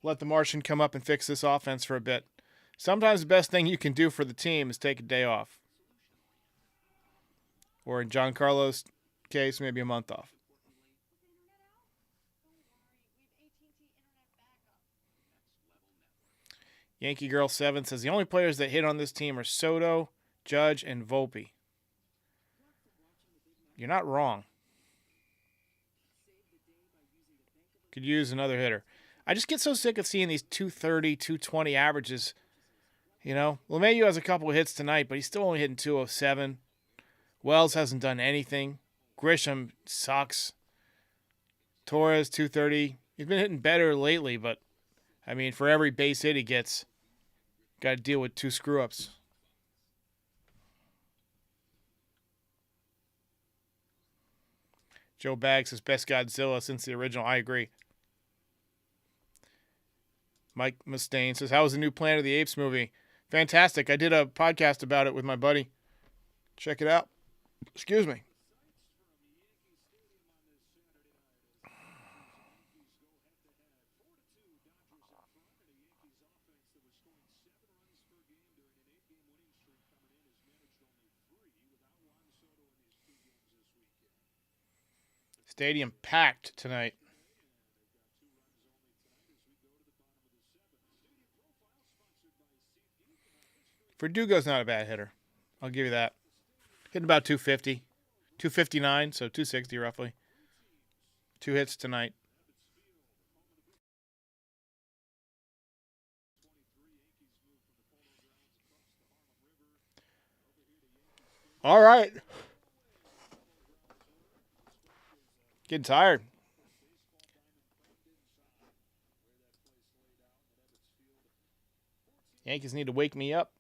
Let the Martian come up and fix this offense for a bit. Sometimes the best thing you can do for the team is take a day off. Or in Giancarlo's case, maybe a month off. Yankee Girl 7 says the only players that hit on this team are Soto, Judge, and Volpe. You're not wrong. Could use another hitter. I just get so sick of seeing these 230, 220 averages. You know, LeMahieu has a couple of hits tonight, but he's still only hitting 207. Wells hasn't done anything. Grisham sucks. Torres, 230. He's been hitting better lately, but, I mean, for every base hit he gets, got to deal with 2 screw-ups. Joe Baggs says best Godzilla since the original. I agree. Mike Mustaine says, how was the new Planet of the Apes movie? Fantastic. I did a podcast about it with my buddy. Check it out. Excuse me. Stadium packed tonight. Verdugo's not a bad hitter. I'll give you that. Hitting about 250. 259, so 260 roughly. 2 hits tonight. All right. Getting tired. Yankees need to wake me up.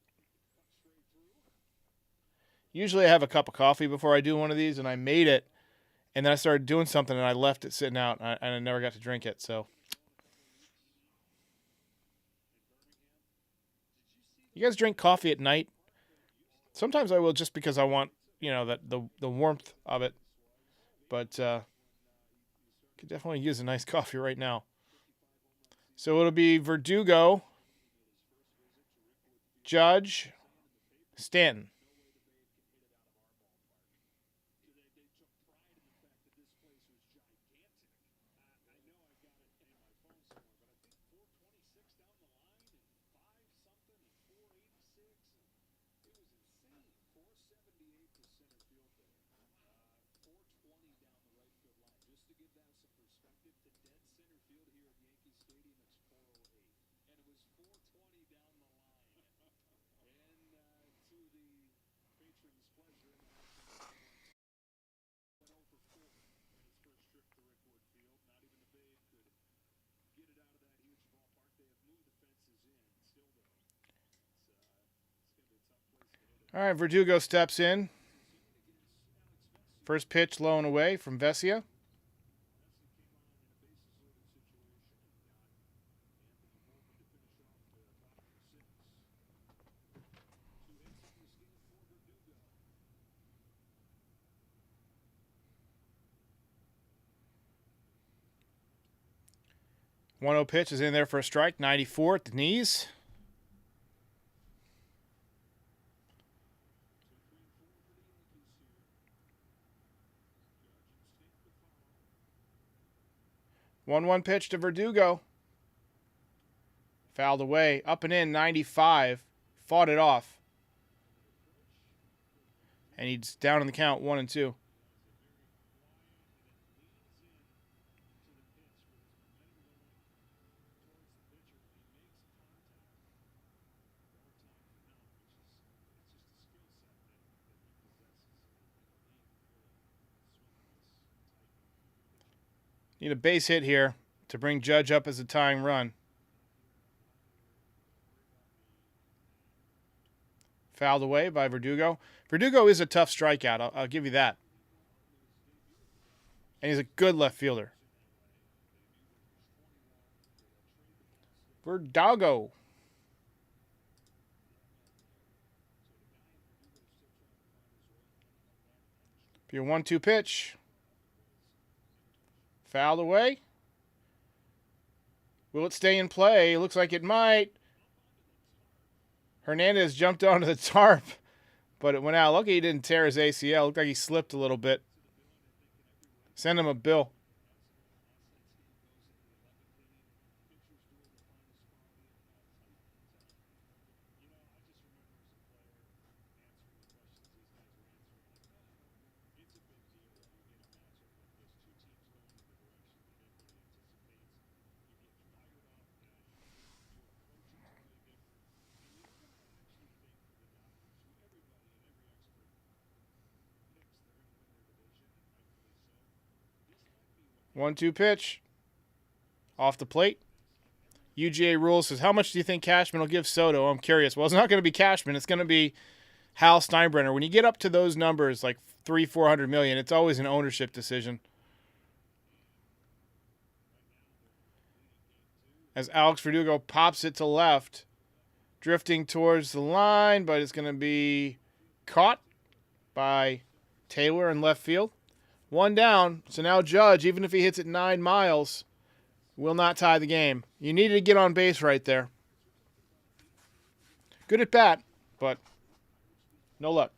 Usually I have a cup of coffee before I do one of these, and I made it, and then I started doing something, and I left it sitting out, and I never got to drink it, so. You guys drink coffee at night? Sometimes I will just because I want, that the warmth of it, but could definitely use a nice coffee right now. So it'll be Verdugo, Judge, Stanton. All right, Verdugo steps in. First pitch low and away from Vesia. One 0 pitch is in there for a strike. 94 at the knees. One pitch to Verdugo. Fouled away. Up and in, 95. Fought it off. And he's down in the count, 1-2. Need a base hit here to bring Judge up as a tying run. Fouled away by Verdugo. Verdugo is a tough strikeout. I'll give you that. And he's a good left fielder. Verdugo. Your 1-2 pitch. Fouled away. Will it stay in play? Looks like it might. Hernandez jumped onto the tarp, but it went out. Lucky he didn't tear his ACL. Looked like he slipped a little bit. Send him a bill. One-two pitch. Off the plate. UGA Rules says, how much do you think Cashman will give Soto? I'm curious. Well, it's not going to be Cashman. It's going to be Hal Steinbrenner. When you get up to those numbers, like $300-400 million, it's always an ownership decision. as Alex Verdugo pops it to left, drifting towards the line, but it's going to be caught by Taylor in left field. One down, so now Judge, even if he hits it 9 miles, will not tie the game. You needed to get on base right there. Good at bat, but no luck.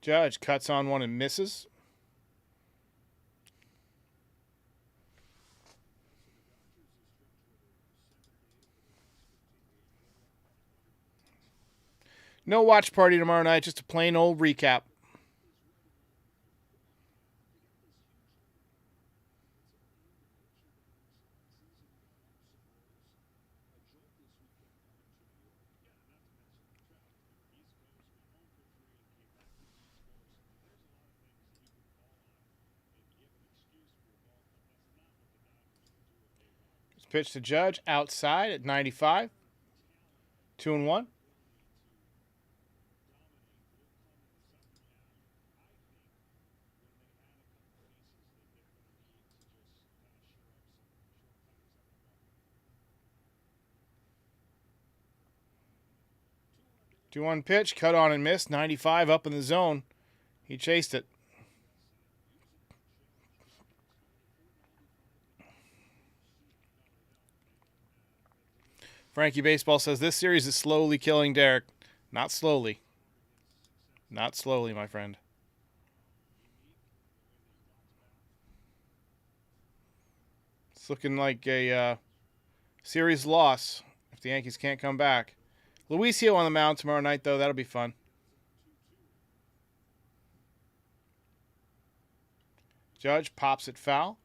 Judge cuts on one and misses. No watch party tomorrow night, just a plain old recap. Pitch to Judge outside at 95. 2-1. Two one pitch, cut on and missed. 95 up in the zone. He chased it. Frankie Baseball says this series is slowly killing Derek. Not slowly. Not slowly, my friend. It's looking like a series loss if the Yankees can't come back. Luisio on the mound tomorrow night, though. That'll be fun. Judge pops it foul.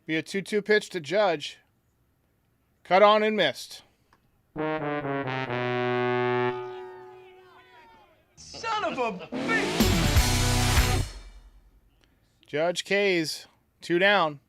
Be a 2-2 pitch to Judge. Cut on and missed. Son of a bitch! Judge K's 2 down.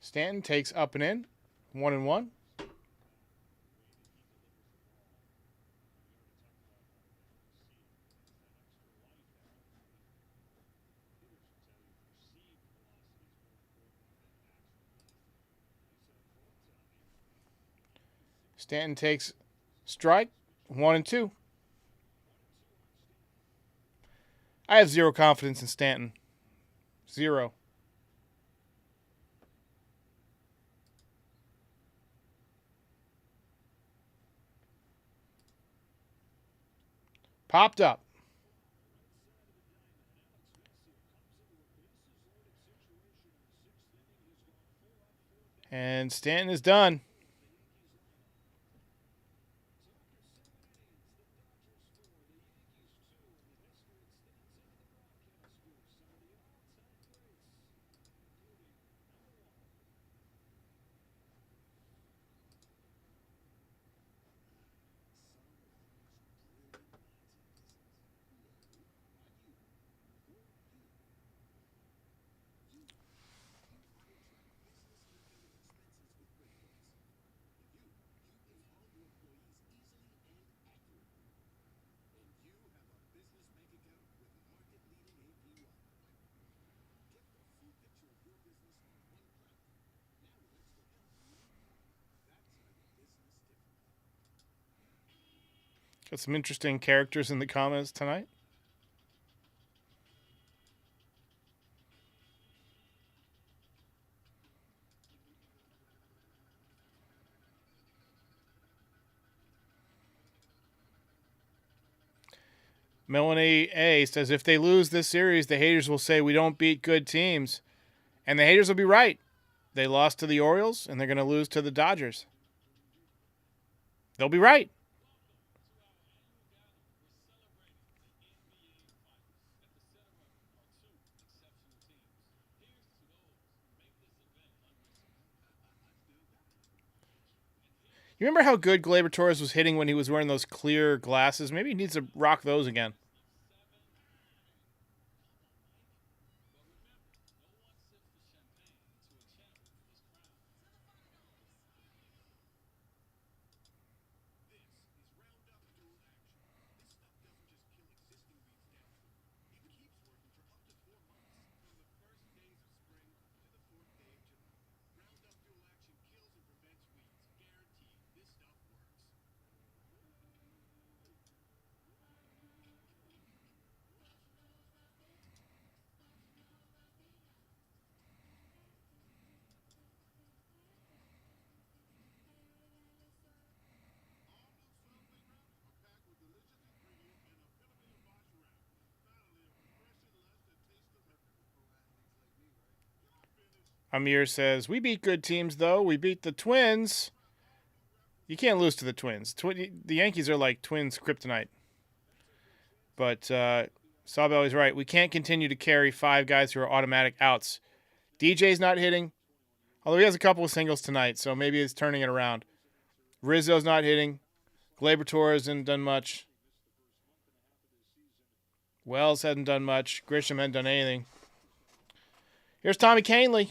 Stanton takes up and in. 1-1. Stanton takes strike. 1-2. I have zero confidence in Stanton. Zero. Popped up. And Stanton is done. Got some interesting characters in the comments tonight. Melanie A says, if they lose this series, the haters will say we don't beat good teams. And the haters will be right. They lost to the Orioles, and they're going to lose to the Dodgers. They'll be right. You remember how good Gleyber Torres was hitting when he was wearing those clear glasses? Maybe he needs to rock those again. Amir says, we beat good teams, though. We beat the Twins. You can't lose to the Twins. The Yankees are like Twins kryptonite. But Sawbelly's right. We can't continue to carry 5 guys who are automatic outs. DJ's not hitting, although he has a couple of singles tonight, so maybe he's turning it around. Rizzo's not hitting. Gleyber Torres hasn't done much. Wells hasn't done much. Grisham hasn't done anything. Here's Tommy Kahnle.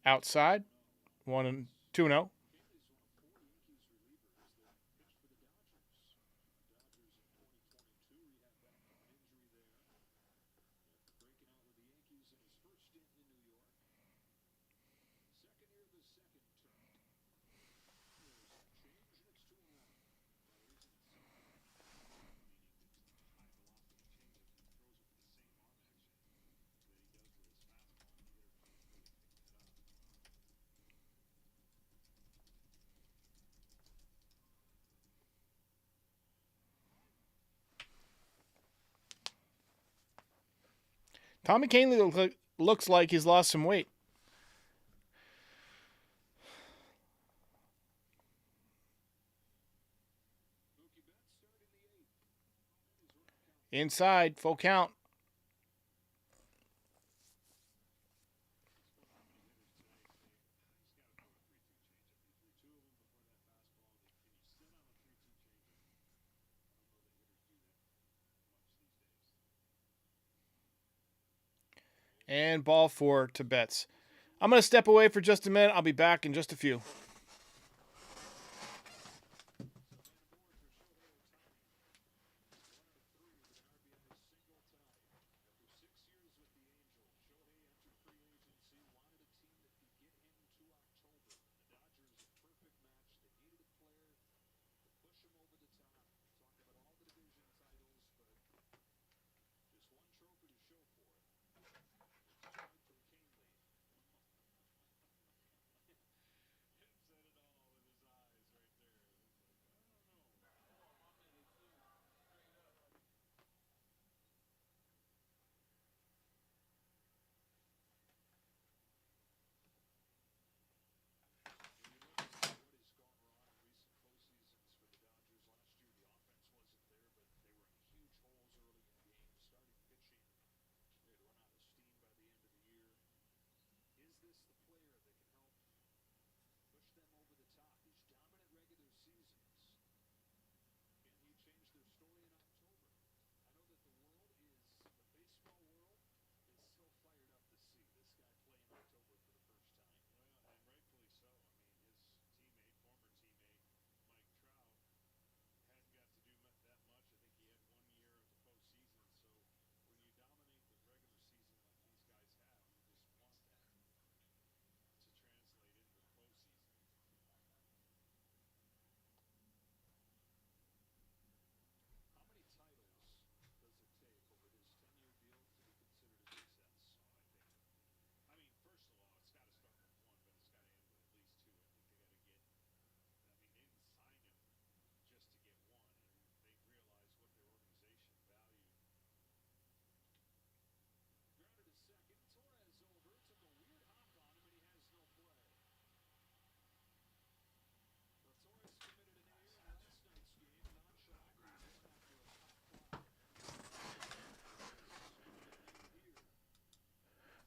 Outside, 2-0. Tommy Kahnle looks like he's lost some weight. Inside, full count. And ball 4 to Betts. I'm going to step away for just a minute. I'll be back in just a few.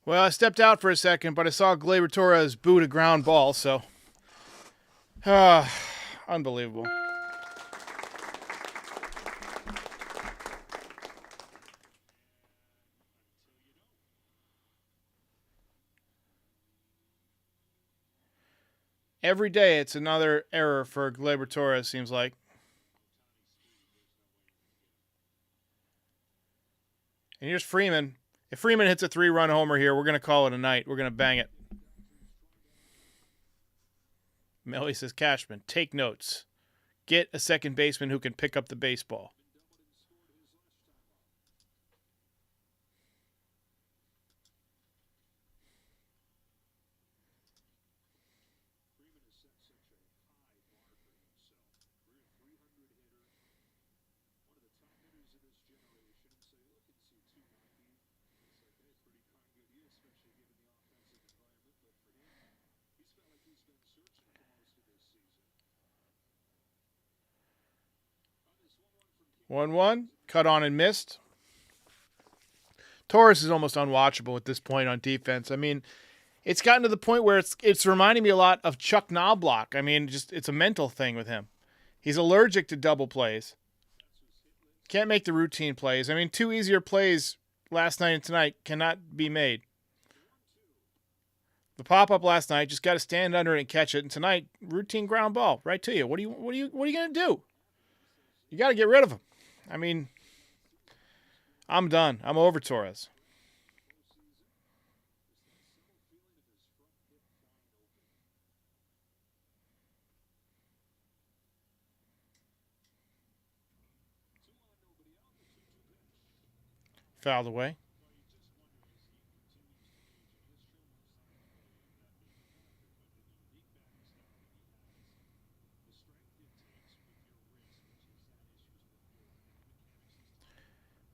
Well, I stepped out for a second, but I saw Gleyber Torres boot a ground ball, so... unbelievable. Every day it's another error for Gleyber Torres, seems like. And here's Freeman. If Freeman hits a 3-run homer here, we're going to call it a night. We're going to bang it. Melly says, Cashman, take notes. Get a second baseman who can pick up the baseball. One, cut on and missed. Torres is almost unwatchable at this point on defense. I mean, it's gotten to the point where it's reminding me a lot of Chuck Knobloch. I mean, just it's a mental thing with him. He's allergic to double plays. Can't make the routine plays. I mean, 2 easier plays last night and tonight cannot be made. The pop-up last night, just got to stand under it and catch it. And tonight, routine ground ball right to you. What are you going to do? You got to get rid of him. I mean, I'm done. I'm over Torres. Fouled away.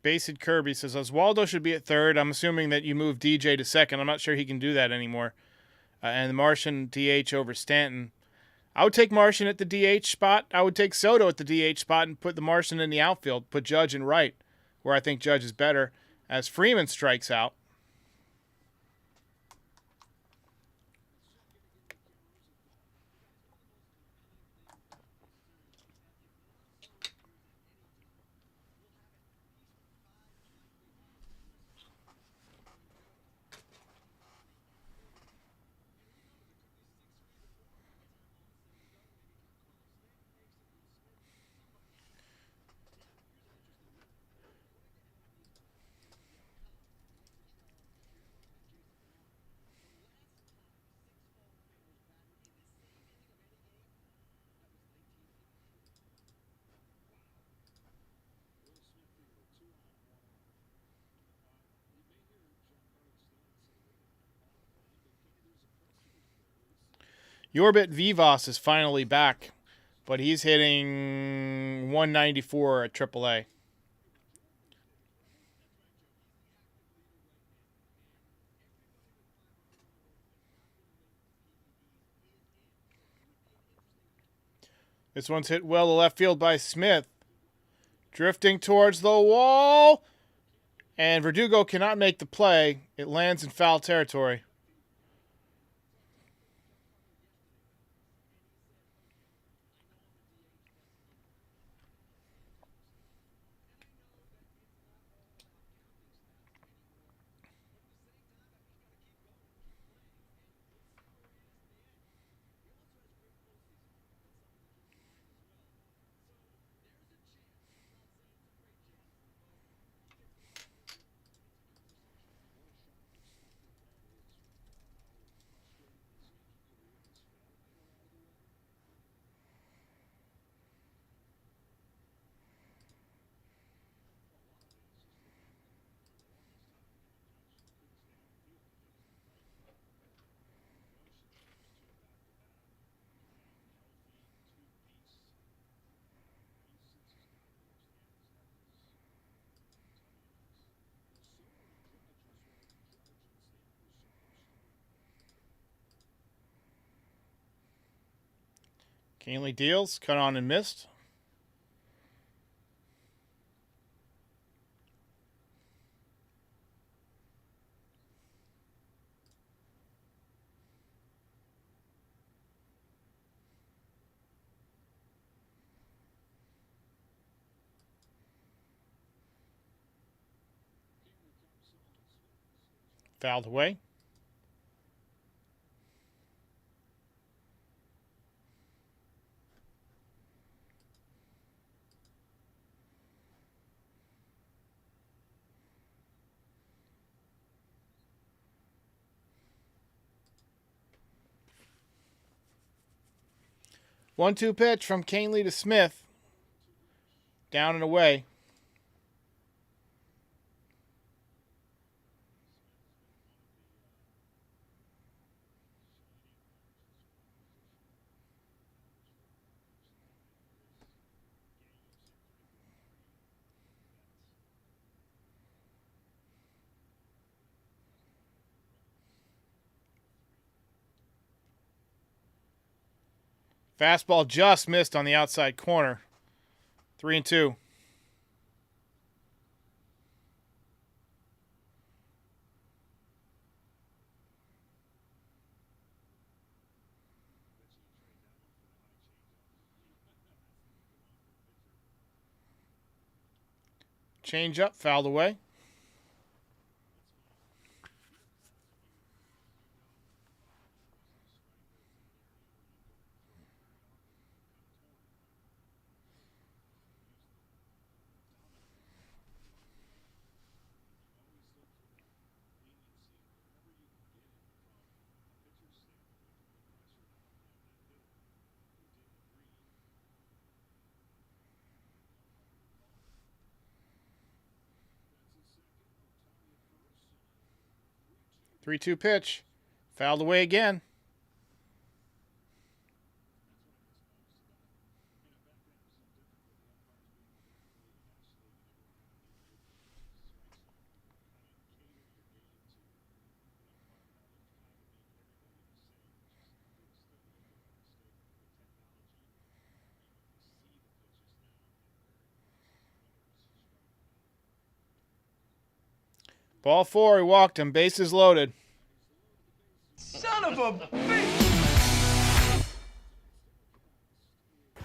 Base hit Kirby says, Oswaldo should be at third. I'm assuming that you move DJ to second. I'm not sure he can do that anymore. And the Martian DH over Stanton. I would take Martian at the DH spot. I would take Soto at the DH spot and put the Martian in the outfield. Put Judge in right, where I think Judge is better, as Freeman strikes out. Yorbit Vivas is finally back, but he's hitting 194 at AAA. This one's hit well to left field by Smith. Drifting towards the wall. And Verdugo cannot make the play. It lands in foul territory. Canley deals, cut on and missed. Fouled away. One-two pitch from Canely to Smith. Down and away. Fastball just missed on the outside corner. 3-2. Change up, fouled away. Three-two pitch. Fouled away again. Ball four, he walked him. Bases loaded. Son of a bitch!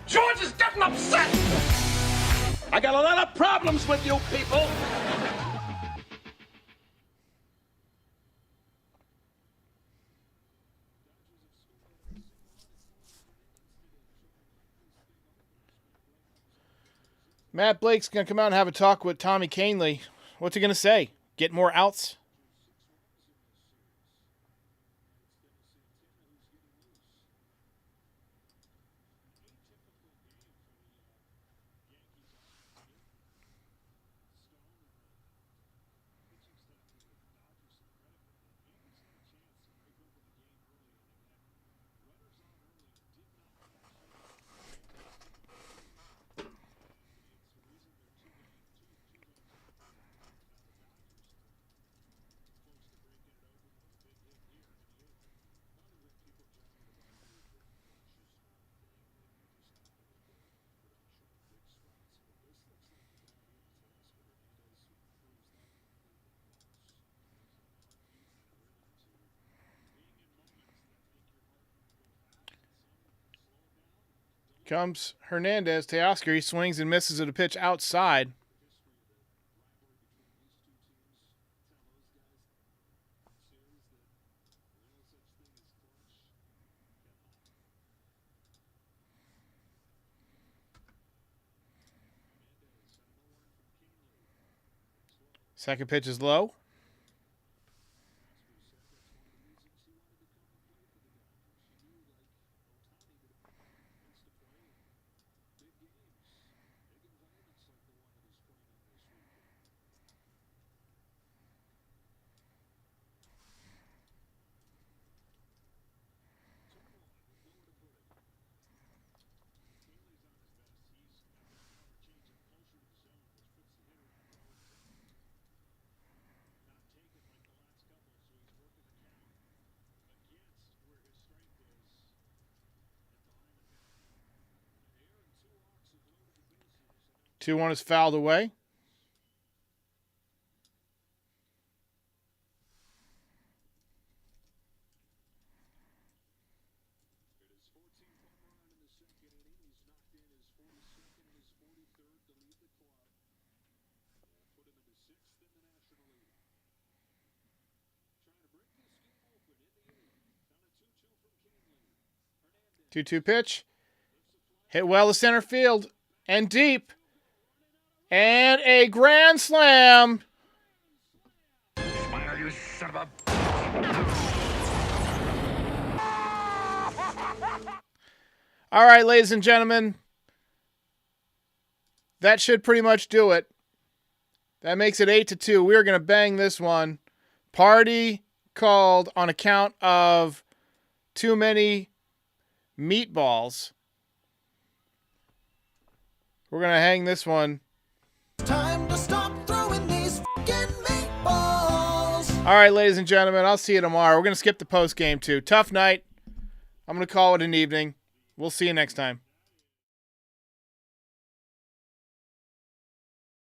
George is getting upset! I got a lot of problems with you people! Matt Blake's going to come out and have a talk with Tommy Canely. What's he going to say? Get more outs? Comes Hernandez. Teoscar, he swings and misses at a pitch outside. Second pitch is low. Two one is fouled away. 2-2 pitch. Hit well to center field and deep. And a grand slam. Smile, you son of a... All right, ladies and gentlemen. That should pretty much do it. That makes it 8-2. We're going to bang this one. Party called on account of too many meatballs. We're going to hang this one. Time to stop throwing these fucking meatballs. All right, ladies and gentlemen, I'll see you tomorrow. We're going to skip the post game too. Tough night. I'm going to call it an evening. We'll see you next time.